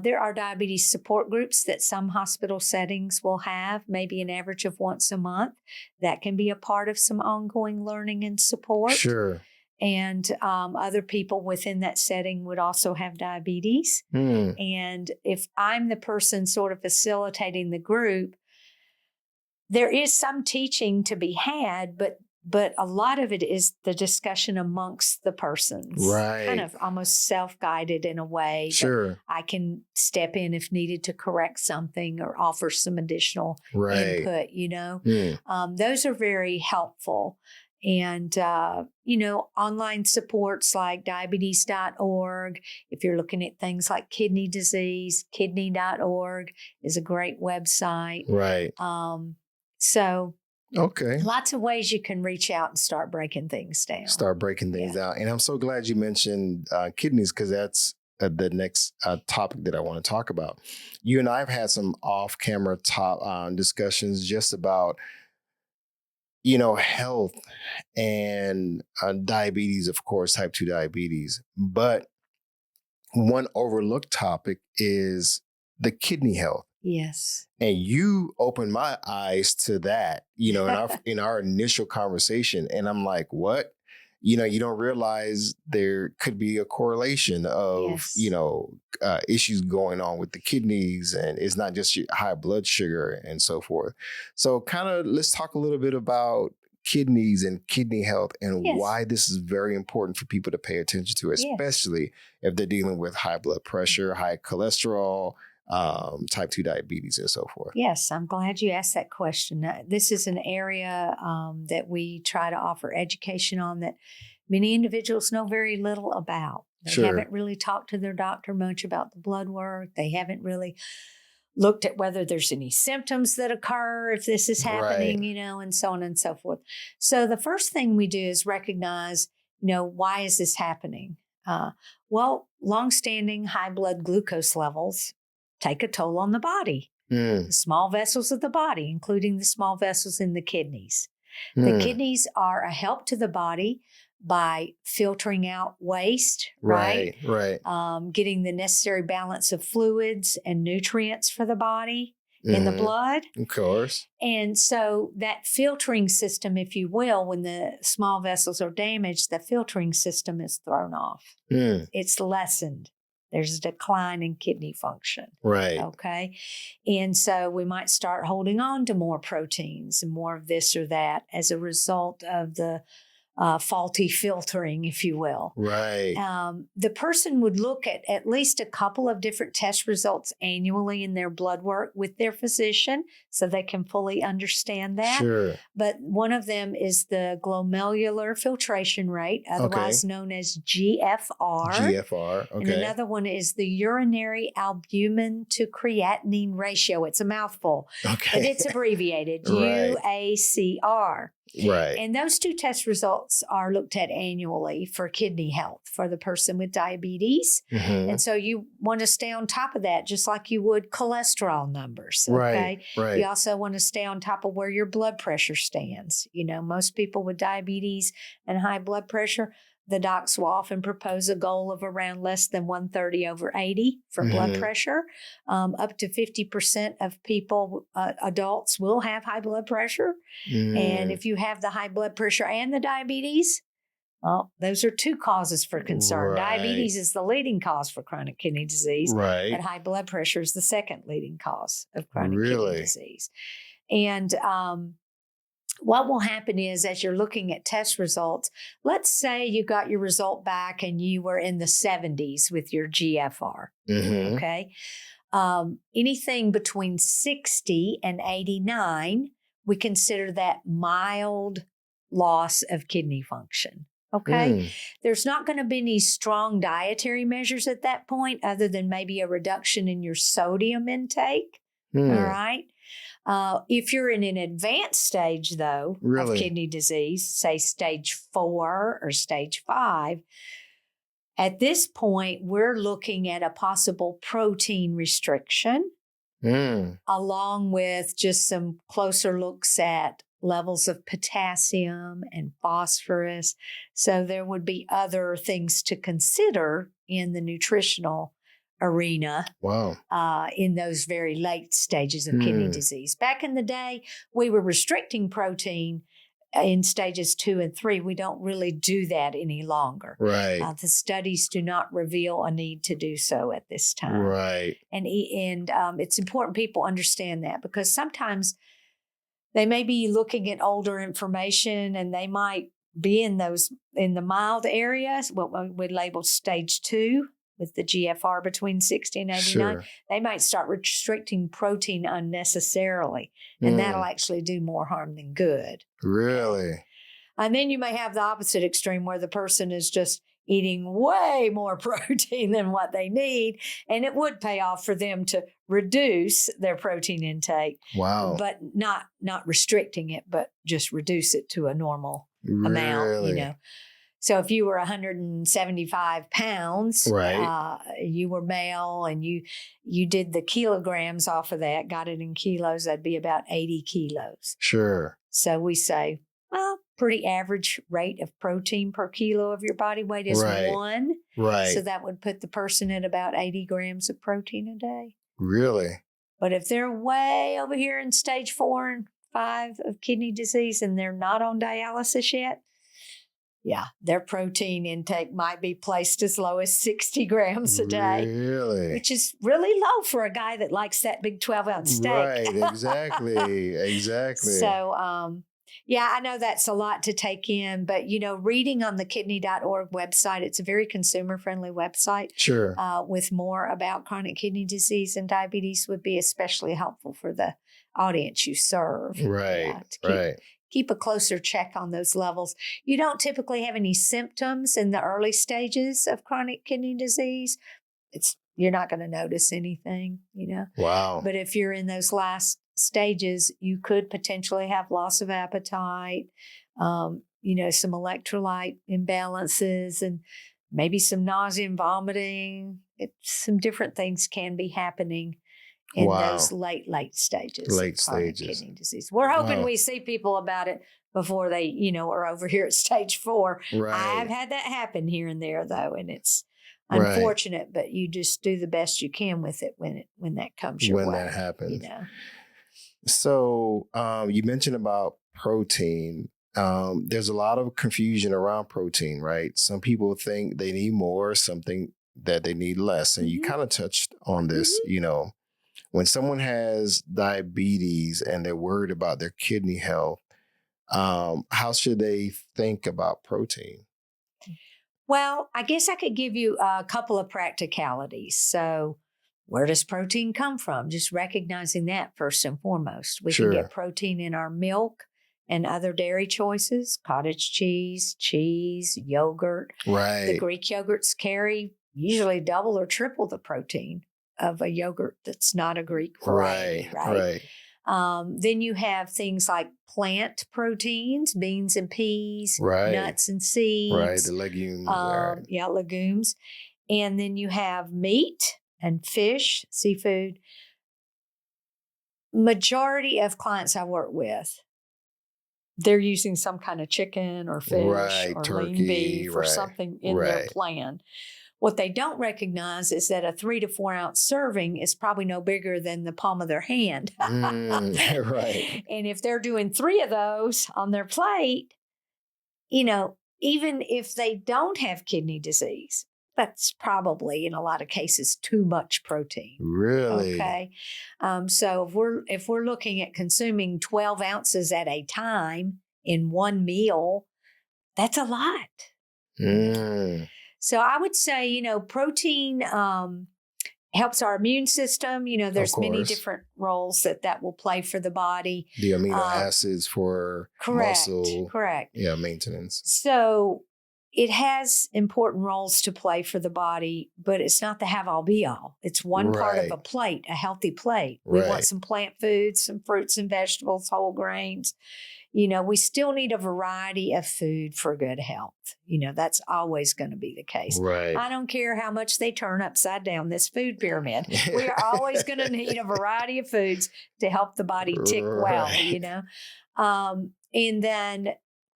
There are diabetes support groups that some hospital settings will have, maybe an average of once a month. That can be a part of some ongoing learning and support. Sure. And other people within that setting would also have diabetes. And if I'm the person sort of facilitating the group, there is some teaching to be had, but a lot of it is the discussion amongst the persons. Right. Kind of almost self-guided in a way. Sure. I can step in if needed to correct something or offer some additional input, Those are very helpful. And, online supports like diabetes.org. If you're looking at things like kidney disease, kidney.org is a great website. Right. So lots of ways you can reach out and start breaking things down. Out. And I'm so glad you mentioned kidneys, because that's the next topic that I want to talk about. You and I have had some off-camera discussions just about, health and diabetes, of course, type 2 diabetes. But one overlooked topic is the kidney health. Yes. And you opened my eyes to that, in our initial conversation. And I'm like, what? You don't realize there could be a correlation of, issues going on with the kidneys, and it's not just high blood sugar and so forth. So let's talk a little bit about kidneys and kidney health and why this is very important for people to pay attention to, especially if they're dealing with high blood pressure, high cholesterol, type 2 diabetes and so forth. Yes, I'm glad you asked that question. This is an area that we try to offer education on that many individuals know very little about. They haven't really talked to their doctor much about the blood work. They haven't really looked at whether there's any symptoms that occur if this is happening, and so on and so forth. So the first thing we do is recognize, why is this happening? Longstanding high blood glucose levels take a toll on the body, the small vessels of the body, including the small vessels in the kidneys. The kidneys are a help to the body by filtering out waste, right? Getting the necessary balance of fluids and nutrients for the body in the blood. Of course. And so that filtering system, if you will, when the small vessels are damaged, the filtering system is thrown off. It's lessened. There's a decline in kidney function. Right. Okay. And so we might start holding on to more proteins and more of this or that as a result of the faulty filtering, if you will. Right. The person would look at least a couple of different test results annually in their blood work with their physician so they can fully understand that. Sure. But one of them is the glomerular filtration rate, otherwise known as GFR. GFR, okay. And another one is the urinary albumin to creatinine ratio. It's a mouthful, but it's abbreviated UACR. Right. And those two test results are looked at annually for kidney health for the person with diabetes. And so you want to stay on top of that, just like you would cholesterol numbers. Okay. Right. You also want to stay on top of where your blood pressure stands. You know, most people with diabetes and high blood pressure, the docs will often propose a goal of around less than 130/80 for blood pressure. Up to 50% of people, adults, will have high blood pressure. And if you have the high blood pressure and the diabetes, well, those are two causes for concern. Right. Diabetes is the leading cause for chronic kidney disease. Right. And high blood pressure is the second leading cause of chronic kidney disease. And what will happen is, as you're looking at test results, let's say you got your result back and you were in the 70s with your GFR. Okay. Anything between 60 and 89, we consider that mild loss of kidney function. Okay. There's not going to be any strong dietary measures at that point other than maybe a reduction in your sodium intake. All right. If you're in an advanced stage, though, of kidney disease, say stage 4 or stage 5, at this point, we're looking at a possible protein restriction, along with just some closer looks at levels of potassium and phosphorus. So there would be other things to consider in the nutritional arena in those very late stages of kidney disease. Back in the day, we were restricting protein in stages 2 and 3. We don't really do that any longer. Right. The studies do not reveal a need to do so at this time. Right. And it's important people understand that, because sometimes they may be looking at older information and they might be in the mild areas, what we label stage 2, with the GFR between 60 and 89, Sure. they might start restricting protein unnecessarily, and that'll actually do more harm than good. Really? And then you may have the opposite extreme where the person is just eating way more protein than what they need, and it would pay off for them to reduce their protein intake. Wow. But not restricting it, but just reduce it to a normal amount, you know. So if you were 175 pounds, you were male, and you did the kilograms off of that, got it in kilos, that'd be about 80 kilos. Sure. So we say, well, pretty average rate of protein per kilo of your body weight is 1. Right. So that would put the person at about 80 grams of protein a day. Really? But if they're way over here in stage 4 and 5 of kidney disease and they're not on dialysis yet, their protein intake might be placed as low as 60 grams a day. Really? Which is really low for a guy that likes that big 12-ounce steak. Right, exactly. So, I know that's a lot to take in, but, reading on the kidney.org website, it's a very consumer-friendly website. Sure. With more about chronic kidney disease and diabetes would be especially helpful for the audience you serve. Right, Keep a closer check on those levels. You don't typically have any symptoms in the early stages of chronic kidney disease. You're not going to notice anything, Wow. But if you're in those last stages, you could potentially have loss of appetite, some electrolyte imbalances, and maybe some nausea and vomiting. Some different things can be happening in those late stages of chronic kidney disease. We're hoping we see people about it before they, are over here at stage 4. Right. I've had that happen here and there, though, and it's unfortunate, but you just do the best you can with it when that comes your way. When that happens. So you mentioned about protein. There's a lot of confusion around protein, right? Some people think they need more, something that they need less. And you kind of touched on this, when someone has diabetes and they're worried about their kidney health, How should they think about protein? Well, I guess I could give you a couple of practicalities. So, where does protein come from? Just recognizing that first and foremost. We can get protein in our milk and other dairy choices, cottage cheese, yogurt. Right. The Greek yogurts carry usually double or triple the protein of a yogurt that's not a Greek variety. Right. Then you have things like plant proteins, beans and peas, nuts and seeds. Right, the legumes. Yeah, legumes. And then you have meat and fish, seafood. Majority of clients I work with, they're using some kind of chicken or fish or turkey, lean beef or something in their plan. What they don't recognize is that a 3 to 4 ounce serving is probably no bigger than the palm of their hand. Right. And if they're doing 3 of those on their plate, even if they don't have kidney disease, that's probably in a lot of cases too much protein. Really? Okay. So if we're looking at consuming 12 ounces at a time in one meal, that's a lot. So I would say, protein helps our immune system. There's many different roles that will play for the body. The amino acids for muscle. Correct. Yeah, maintenance. So it has important roles to play for the body, but it's not the have-all be-all. It's one part of a plate, a healthy plate. We want some plant foods, some fruits and vegetables, whole grains. We still need a variety of food for good health. That's always going to be the case. Right. I don't care how much they turn upside down this food pyramid. We are always going to need a variety of foods to help the body tick well, and then,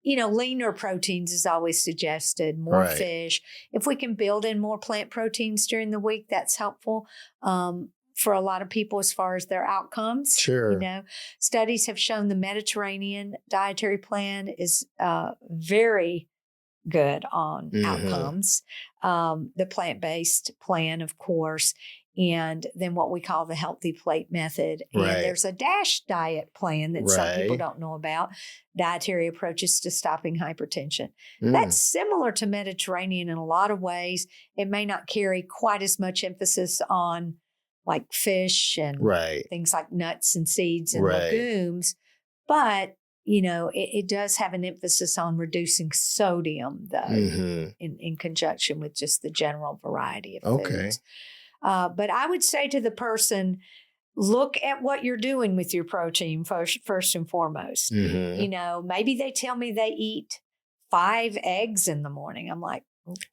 leaner proteins is always suggested, more fish. If we can build in more plant proteins during the week, that's helpful. For a lot of people as far as their outcomes. Sure. Studies have shown the Mediterranean dietary plan is very good on outcomes. The plant-based plan, of course, and then what we call the healthy plate method. And there's a DASH diet plan that some people don't know about, dietary approaches to stopping hypertension. That's similar to Mediterranean in a lot of ways. It may not carry quite as much emphasis on like fish and things like nuts and seeds and legumes. But, it does have an emphasis on reducing sodium, though, in conjunction with just the general variety of foods. But I would say to the person, look at what you're doing with your protein first and foremost. Maybe they tell me they eat 5 eggs in the morning. I'm like,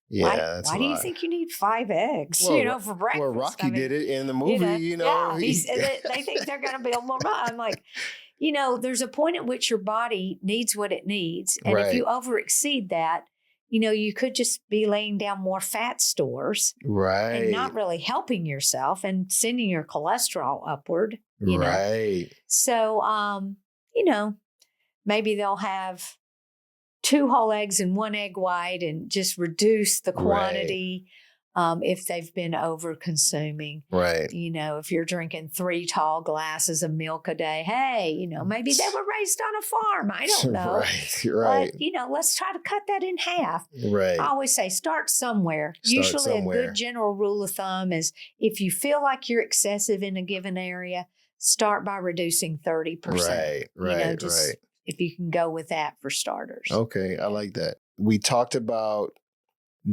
why do you think you need 5 eggs? For breakfast. Well, Rocky did it in the movie. They think they're going to be a little. I'm like, there's a point at which your body needs what it needs, and if you overexceed that, you could just be laying down more fat stores, and not really helping yourself and sending your cholesterol upward. So, maybe they'll have 2 whole eggs and 1 egg white and just reduce the quantity if they've been over consuming. If you're drinking 3 tall glasses of milk a day, hey, maybe they were raised on a farm. I don't know. But, let's try to cut that in half. I always say start somewhere. Usually a good general rule of thumb is if you feel like you're excessive in a given area, start by reducing 30%. If you can go with that for starters. Okay, I like that. We talked about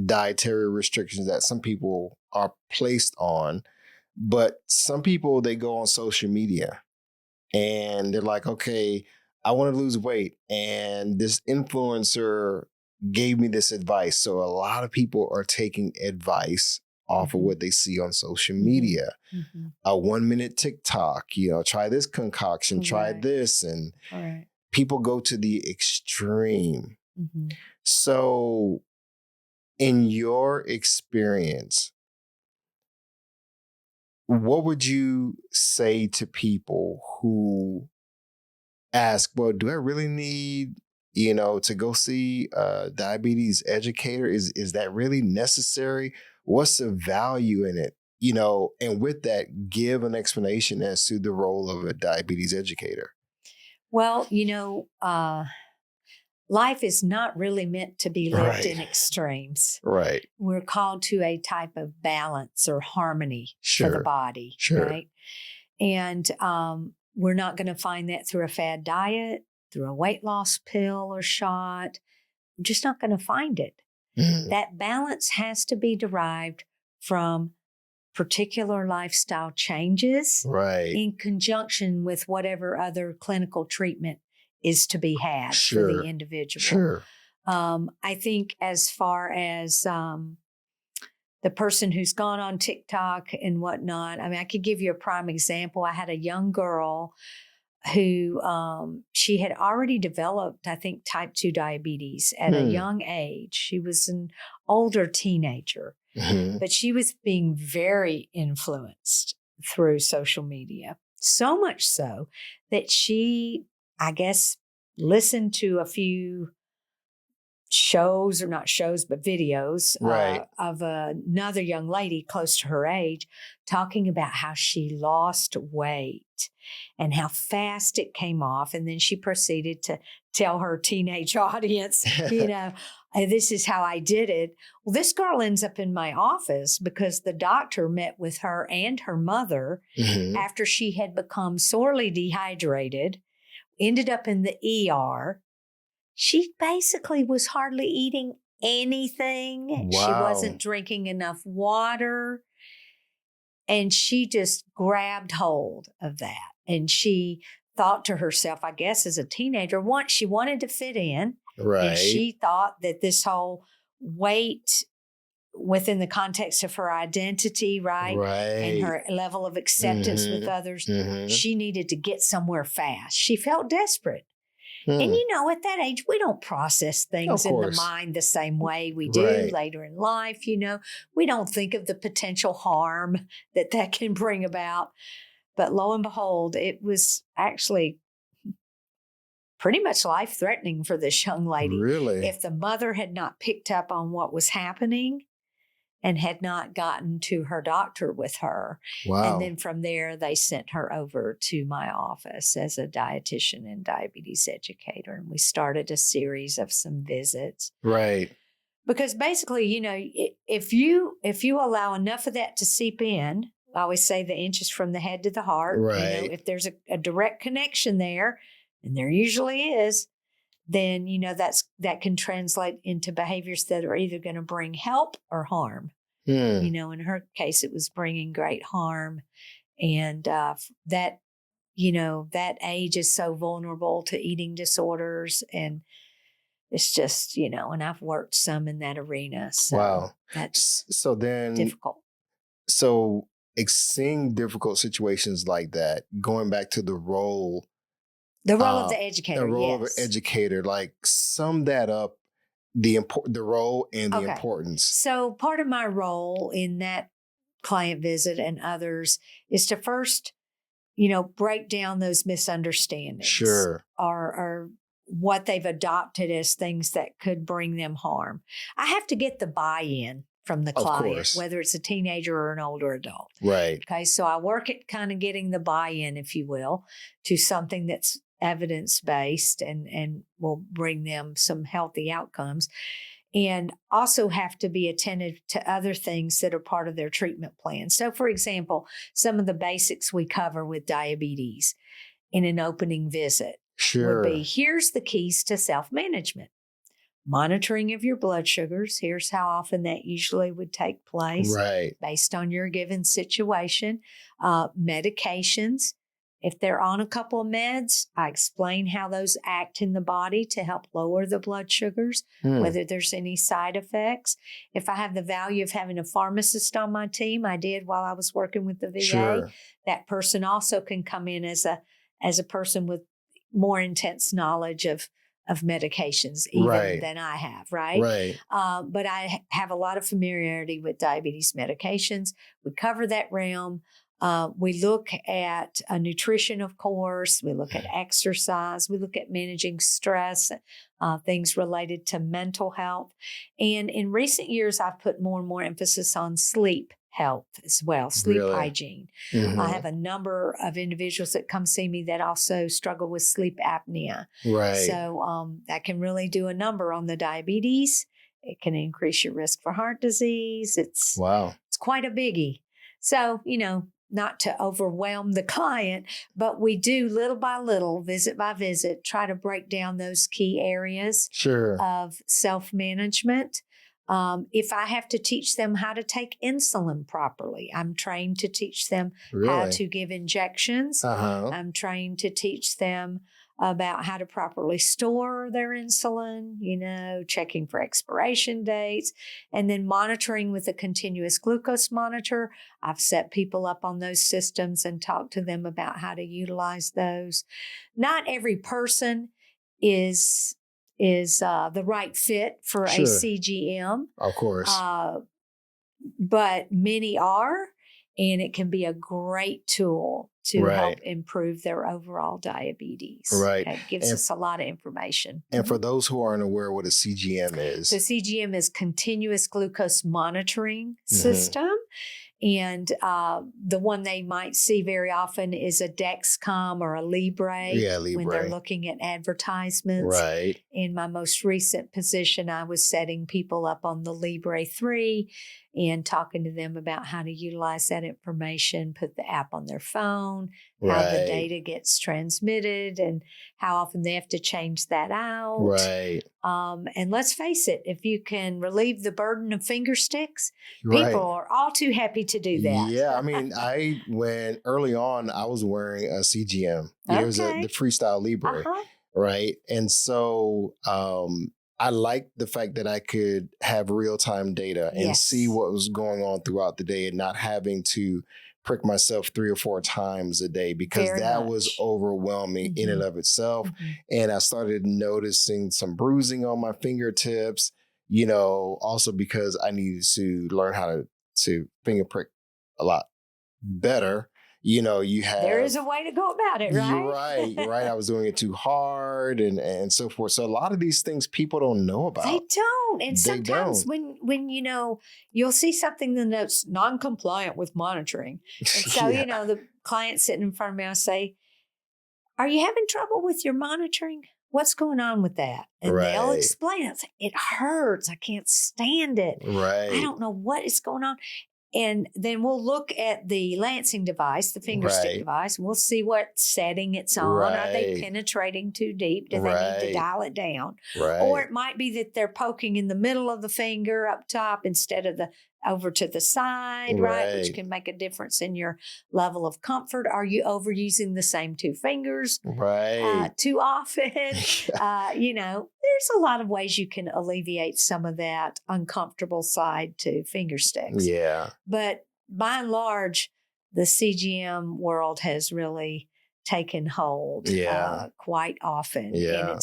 dietary restrictions that some people are placed on, but some people, they go on social media and they're like, okay, I want to lose weight. And this influencer gave me this advice. So a lot of people are taking advice off of what they see on social media. A 1-minute TikTok, try this concoction, try this. And people go to the extreme. So in your experience, what would you say to people who ask, well, do I really need, to go see a diabetes educator? Is that really necessary? What's the value in it? And with that, give an explanation as to the role of a diabetes educator. Well, life is not really meant to be lived in extremes. Right. We're called to a type of balance or harmony for the body. Right. And we're not going to find that through a fad diet, through a weight loss pill or shot. We're just not going to find it. That balance has to be derived from particular lifestyle changes in conjunction with whatever other clinical treatment is to be had for the individual. I think as far as the person who's gone on TikTok and whatnot, I mean, I could give you a prime example. I had a young girl who she had already developed, I think, type 2 diabetes at a young age. She was an older teenager, but she was being very influenced through social media. So much so that she, I guess, listened to a few shows, or not shows, but videos of another young lady close to her age talking about how she lost weight and how fast it came off. And then she proceeded to tell her teenage audience, this is how I did it. Well, this girl ends up in my office because the doctor met with her and her mother after she had become sorely dehydrated, ended up in the ER. She basically was hardly eating anything. Wow. She wasn't drinking enough water. And she just grabbed hold of that. And she thought to herself, I guess as a teenager, once she wanted to fit in. And she thought that this whole weight within the context of her identity, and her level of acceptance with others, she needed to get somewhere fast. She felt desperate. And, at that age, we don't process things in the mind the same way we do later in life. We don't think of the potential harm that can bring about. But lo and behold, it was actually pretty much life-threatening for this young lady. Really? If the mother had not picked up on what was happening and had not gotten to her doctor with her. Wow. And then from there, they sent her over to my office as a dietitian and diabetes educator. And we started a series of some visits. Right. Because basically, if you allow enough of that to seep in, I always say the inches from the head to the heart. Right. If there's a direct connection there, and there usually is, then, that can translate into behaviors that are either going to bring help or harm. In her case, it was bringing great harm. And that age is so vulnerable to eating disorders. And it's just, and I've worked some in that arena. So that's difficult. So seeing difficult situations like that, going back to the role. The role of the educator. The role of an educator, like sum that up, the role and the importance. So part of my role in that client visit and others is to first, break down those misunderstandings. Or what they've adopted as things that could bring them harm. I have to get the buy-in from the client, whether it's a teenager or an older adult. Right. Okay. So I work at kind of getting the buy-in, if you will, to something that's evidence-based and will bring them some healthy outcomes, and also have to be attentive to other things that are part of their treatment plan. So, for example, some of the basics we cover with diabetes in an opening visit would be, here's the keys to self-management. Monitoring of your blood sugars. Here's how often that usually would take place based on your given situation. Medications. If they're on a couple of meds, I explain how those act in the body to help lower the blood sugars, whether there's any side effects. If I have the value of having a pharmacist on my team, I did while I was working with the VA, that person also can come in as a person with more intense knowledge of medications even than I have, right? But I have a lot of familiarity with diabetes medications. We cover that realm. We look at nutrition, of course. We look at exercise. We look at managing stress, things related to mental health. And in recent years, I've put more and more emphasis on sleep health as well, sleep Really? hygiene. Mm-hmm. I have a number of individuals that come see me that also struggle with sleep apnea. Right. So that can really do a number on the diabetes. It can increase your risk for heart disease. It's quite a biggie. So, not to overwhelm the client, but we do little by little, visit by visit, try to break down those key areas of self-management. If I have to teach them how to take insulin properly, I'm trained to teach them how to give injections. I'm trained to teach them about how to properly store their insulin, checking for expiration dates, and then monitoring with a continuous glucose monitor. I've set people up on those systems and talked to them about how to utilize those. Not every person is the right fit for a CGM. Of course. But many are, and it can be a great tool to help improve their overall diabetes. Right. It gives us a lot of information. And for those who aren't aware what a CGM is. The CGM is continuous glucose monitoring system. And the one they might see very often is a Dexcom or a Libre. When they're looking at advertisements. Right. In my most recent position, I was setting people up on the Libre 3 and talking to them about how to utilize that information, put the app on their phone, how the data gets transmitted, and how often they have to change that out. Right. And let's face it, if you can relieve the burden of finger sticks, people are all too happy to do that. Yeah. I mean, when early on, I was wearing a CGM. It was the Freestyle Libre. Right. And so I liked the fact that I could have real-time data and see what was going on throughout the day and not having to prick myself 3 or 4 times a day, because that was overwhelming in and of itself. And I started noticing some bruising on my fingertips, also because I needed to learn how to finger prick a lot better. There is a way to go about it, right? You're right. I was doing it too hard and so forth. So a lot of these things people don't know about. They don't. And sometimes when you'll see something that's non-compliant with monitoring. And so, the client sitting in front of me, I'll say, "Are you having trouble with your monitoring? What's going on with that?" And they'll explain it. It hurts. I can't stand it. I don't know what is going on. And then we'll look at the lancing device, the finger stick device, and we'll see what setting it's on. Are they penetrating too deep? Do they need to dial it down? Or it might be that they're poking in the middle of the finger up top instead of over to the side, which can make a difference in your level of comfort. Are you overusing the same 2 fingers too often? There's a lot of ways you can alleviate some of that uncomfortable side to finger sticks. Yeah. But by and large, the CGM world has really taken hold quite often. And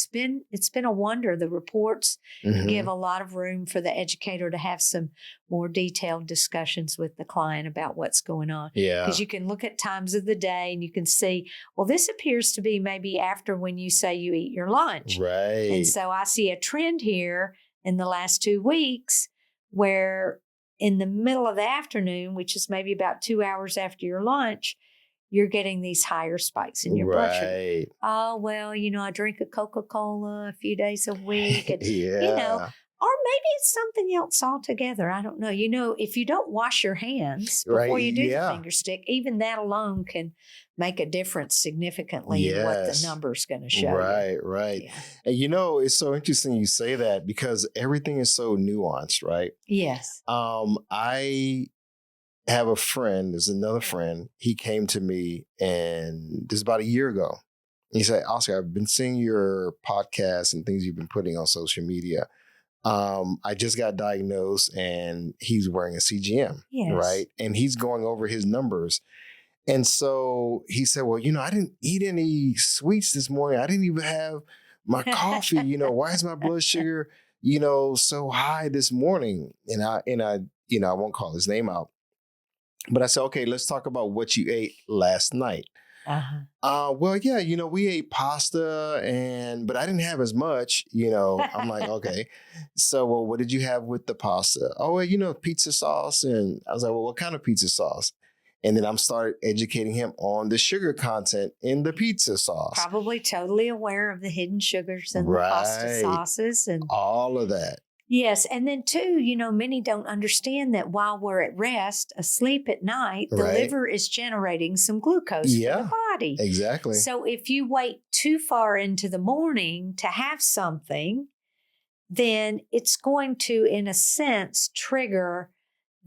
it's been a wonder. The reports give a lot of room for the educator to have some more detailed discussions with the client about what's going on. Because you can look at times of the day and you can see, well, this appears to be maybe after when you say you eat your lunch. And so I see a trend here in the last 2 weeks where in the middle of the afternoon, which is maybe about 2 hours after your lunch, you're getting these higher spikes in your blood sugar. Oh, well, I drink a Coca-Cola a few days a week. And, or maybe it's something else altogether. I don't know. If you don't wash your hands before you do the finger stick, even that alone can make a difference significantly in what the number's going to show. Right. Yeah. And it's so interesting you say that because everything is so nuanced, right? Yes. I have a friend, there's another friend, he came to me and this is about a year ago. He said, "Oscar, I've been seeing your podcast and things you've been putting on social media. I just got diagnosed," and he's wearing a CGM, right? And he's going over his numbers. And so he said, "Well, I didn't eat any sweets this morning. I didn't even have my coffee. Why is my blood sugar, so high this morning?" And I won't call his name out. But I said, "Okay, let's talk about what you ate last night." Well, yeah, we ate pasta but I didn't have as much, I'm like, okay. So, well, what did you have with the pasta? Oh, well, pizza sauce. And I was like, well, what kind of pizza sauce? And then I'm started educating him on the sugar content in the pizza sauce. Probably totally aware of the hidden sugars in the pasta sauces and all of that. Yes. And then too, many don't understand that while we're at rest, asleep at night, the liver is generating some glucose for the body. Exactly. So if you wait too far into the morning to have something, then it's going to, in a sense, trigger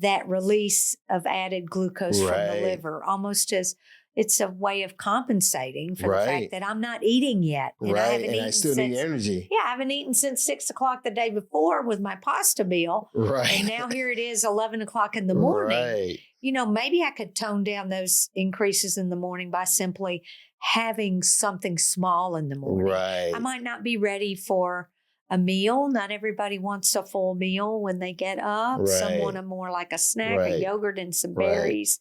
that release of added glucose from the liver, almost as it's a way of compensating for the fact that I'm not eating yet. And I haven't eaten I still need energy. Yeah, I haven't eaten since 6 o'clock the day before with my pasta meal. And now here it is 11 o'clock in the morning. Maybe I could tone down those increases in the morning by simply having something small in the morning. I might not be ready for a meal. Not everybody wants a full meal when they get up. Some want more like a snack, a yogurt and some berries.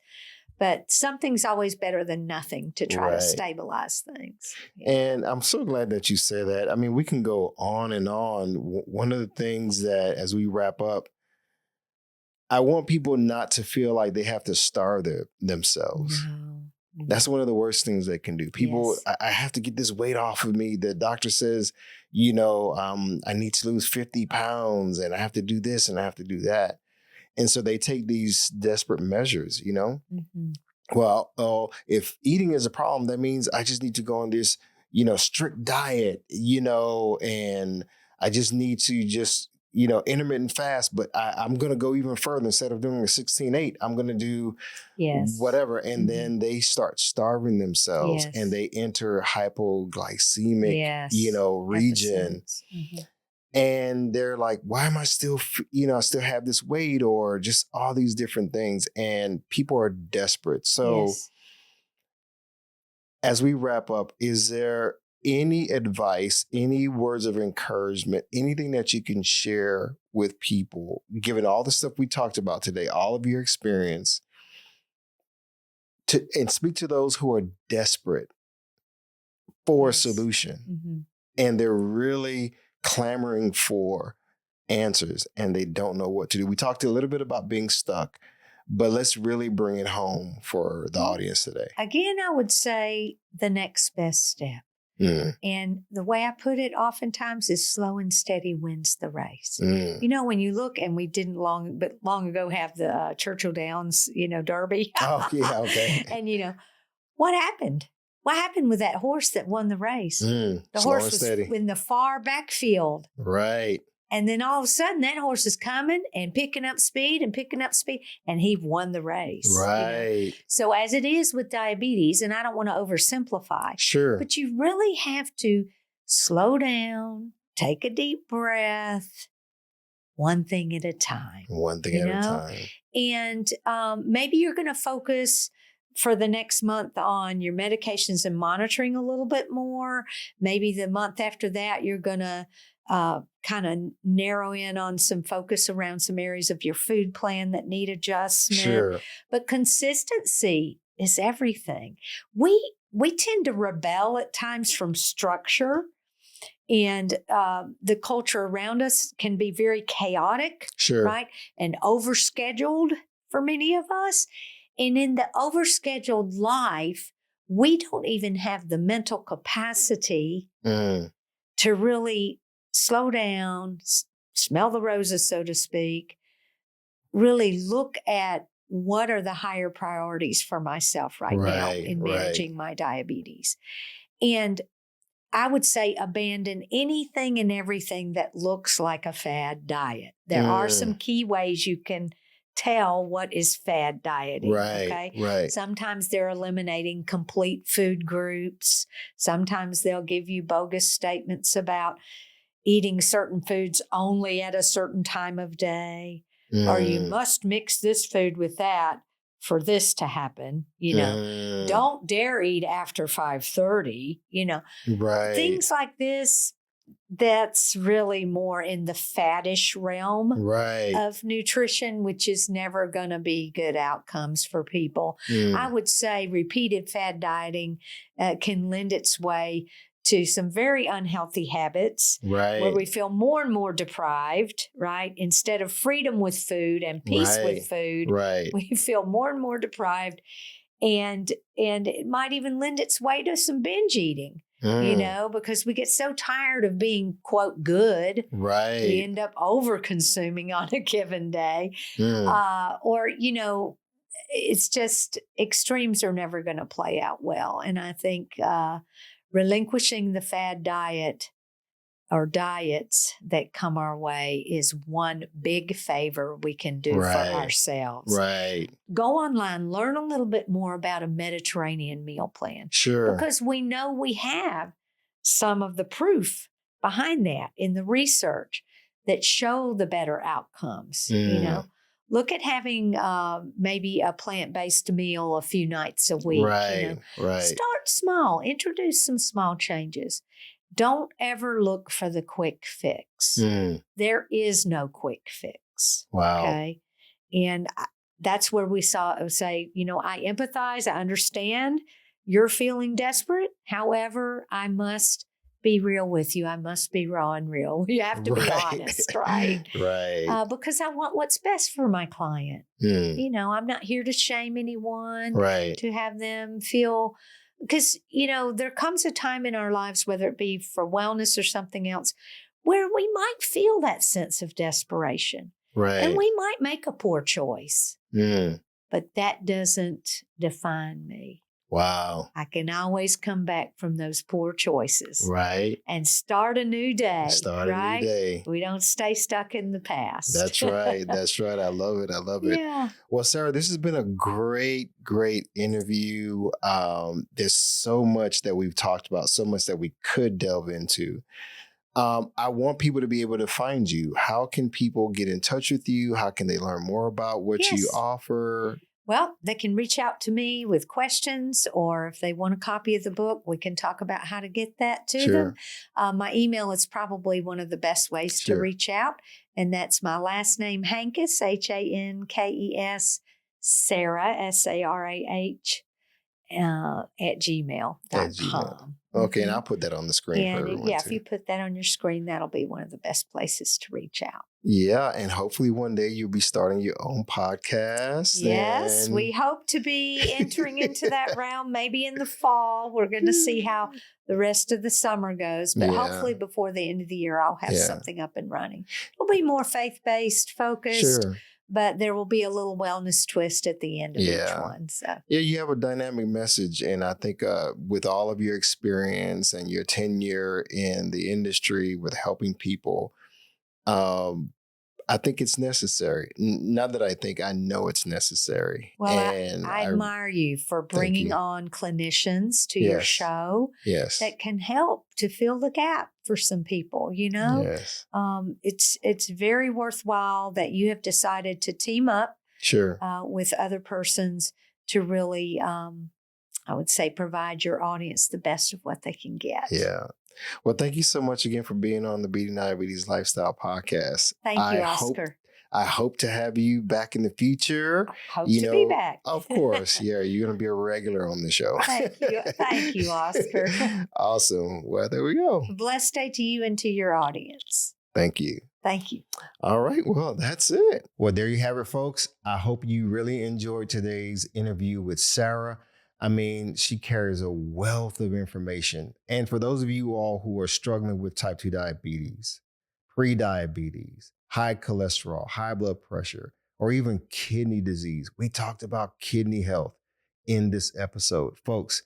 But something's always better than nothing to try to stabilize things. And I'm so glad that you said that. I mean, we can go on and on. One of the things that, as we wrap up, I want people not to feel like they have to starve themselves. No. That's one of the worst things they can do. People, I have to get this weight off of me. The doctor says, I need to lose 50 pounds and I have to do this and I have to do that. And so they take these desperate measures, Well, if eating is a problem, that means I just need to go on this, strict diet, and I just need to intermittent fast, but I'm going to go even further. Instead of doing a 16-8, I'm going to do whatever. And then they start starving themselves and they enter hypoglycemic, region. And they're like, why am I still, I still have this weight or just all these different things. And people are desperate. So as we wrap up, is there any advice, any words of encouragement, anything that you can share with people, given all the stuff we talked about today, all of your experience, and speak to those who are desperate for a solution and they're really clamoring for answers and they don't know what to do. We talked a little bit about being stuck, but let's really bring it home for the audience today. Again, I would say the next best step. And the way I put it oftentimes is slow and steady wins the race. When you look, and we didn't long ago have the Churchill Downs, Derby. Oh, yeah, okay. And, what happened? What happened with that horse that won the race? The horse was in the far backfield. Right. And then all of a sudden, that horse is coming and picking up speed, and he won the race. Right. So as it is with diabetes, and I don't want to oversimplify, but you really have to slow down, take a deep breath, one thing at a time. One thing at a time. And maybe you're going to focus for the next month on your medications and monitoring a little bit more. Maybe the month after that, you're going to kind of narrow in on some focus around some areas of your food plan that need adjustment. But consistency is everything. We tend to rebel at times from structure, and the culture around us can be very chaotic, right? And overscheduled for many of us. And in the overscheduled life, we don't even have the mental capacity to really slow down, smell the roses, so to speak, really look at what are the higher priorities for myself right now in managing my diabetes. And I would say abandon anything and everything that looks like a fad diet. There are some key ways you can tell what is fad dieting. Right. Sometimes they're eliminating complete food groups. Sometimes they'll give you bogus statements about eating certain foods only at a certain time of day, or you must mix this food with that for this to happen. Don't dare eat after 5:30. Things like this. that's really more in the fattish realm of nutrition, which is never going to be good outcomes for people. I would say repeated fad dieting can lend its way to some very unhealthy habits where we feel more and more deprived, right? Instead of freedom with food and peace with food, we feel more and more deprived. And it might even lend its way to some binge eating, because we get so tired of being, quote, good. We end up over consuming on a given day. It's just extremes are never going to play out well. And I think relinquishing the fad diet or diets that come our way is one big favor we can do for ourselves. Go online, learn a little bit more about a Mediterranean meal plan. Because we know we have some of the proof behind that in the research that show the better outcomes. Look at having maybe a plant-based meal a few nights a week. Start small, introduce some small changes. Don't ever look for the quick fix. There is no quick fix. Okay. And that's where we say, I empathize. I understand you're feeling desperate. However, I must be real with you. I must be raw and real. You have to be honest, right? Because I want what's best for my client. I'm not here to shame anyone, to have them feel. Because, there comes a time in our lives, whether it be for wellness or something else, where we might feel that sense of desperation. And we might make a poor choice. But that doesn't define me. I can always come back from those poor choices. And start a new day. A new day. We don't stay stuck in the past. That's right. I love it. Yeah. Well, Sarah, this has been a great interview. There's so much that we've talked about, so much that we could delve into. I want people to be able to find you. How can people get in touch with you? How can they learn more about what you offer? Well, they can reach out to me with questions, or if they want a copy of the book, we can talk about how to get that to them. My email is probably one of the best ways to reach out. And that's my last name, Hankes, Hankes, Sarah, Sarah, at gmail.com. Okay, and I'll put that on the screen for everyone. If you put that on your screen, that'll be one of the best places to reach out. Yeah, and hopefully one day you'll be starting your own podcast. Yes, we hope to be entering into that realm maybe in the fall. We're going to see how the rest of the summer goes, but hopefully before the end of the year, I'll have something up and running. It'll be more faith-based, focused. But there will be a little wellness twist at the end of each one. So. Yeah, you have a dynamic message. And I think with all of your experience and your tenure in the industry with helping people, I think it's necessary. Not that I know it's necessary. Well, and I admire you for bringing on clinicians to your show that can help to fill the gap for some people, It's very worthwhile that you have decided to team up with other persons to really, I would say, provide your audience the best of what they can get. Yeah. Well, thank you so much again for being on the Beating Diabetes Lifestyle Podcast. Thank you, Oscar. I hope to have you back in the future. Hope to be back. Of course. Yeah, you're going to be a regular on the show. Thank you, Oscar. Awesome. Well, there we go. Blessed day to you and to your audience. Thank you. Thank you. All right. Well, that's it. Well, there you have it, folks. I hope you really enjoyed today's interview with Sarah. I mean, she carries a wealth of information. And for those of you all who are struggling with type 2 diabetes, pre-diabetes, high cholesterol, high blood pressure, or even kidney disease, we talked about kidney health in this episode. Folks,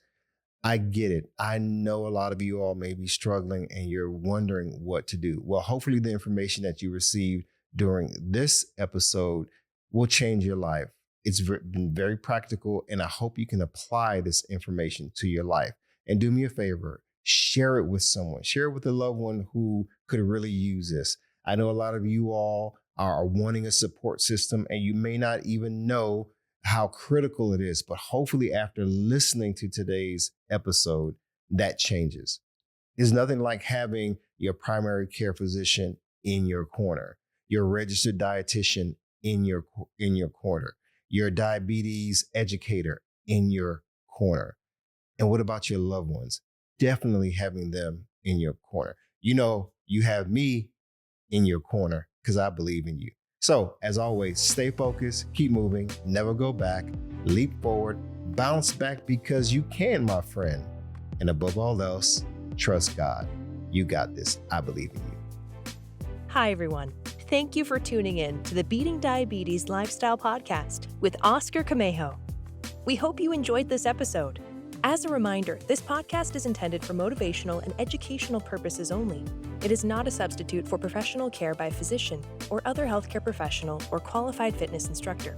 I get it. I know a lot of you all may be struggling and you're wondering what to do. Well, hopefully the information that you received during this episode will change your life. It's been very practical, and I hope you can apply this information to your life. And do me a favor, share it with someone. Share it with a loved one who could really use this. I know a lot of you all are wanting a support system, and you may not even know how critical it is. But hopefully after listening to today's episode, that changes. There's nothing like having your primary care physician in your corner, your registered dietitian in your corner, your diabetes educator in your corner. And what about your loved ones? Definitely having them in your corner. You know, you have me in your corner because I believe in you. So, as always, stay focused, keep moving, never go back, leap forward, bounce back because you can, my friend. And above all else, trust God. You got this. I believe in you. Hi, everyone. Thank you for tuning in to the Beating Diabetes Lifestyle Podcast with Oscar Camejo. We hope you enjoyed this episode. As a reminder, this podcast is intended for motivational and educational purposes only. It is not a substitute for professional care by a physician or other healthcare professional or qualified fitness instructor.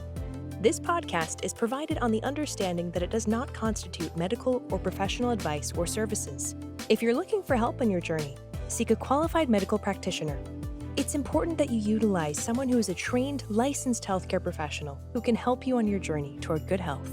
This podcast is provided on the understanding that it does not constitute medical or professional advice or services. If you're looking for help on your journey, seek a qualified medical practitioner. It's important that you utilize someone who is a trained, licensed healthcare professional who can help you on your journey toward good health.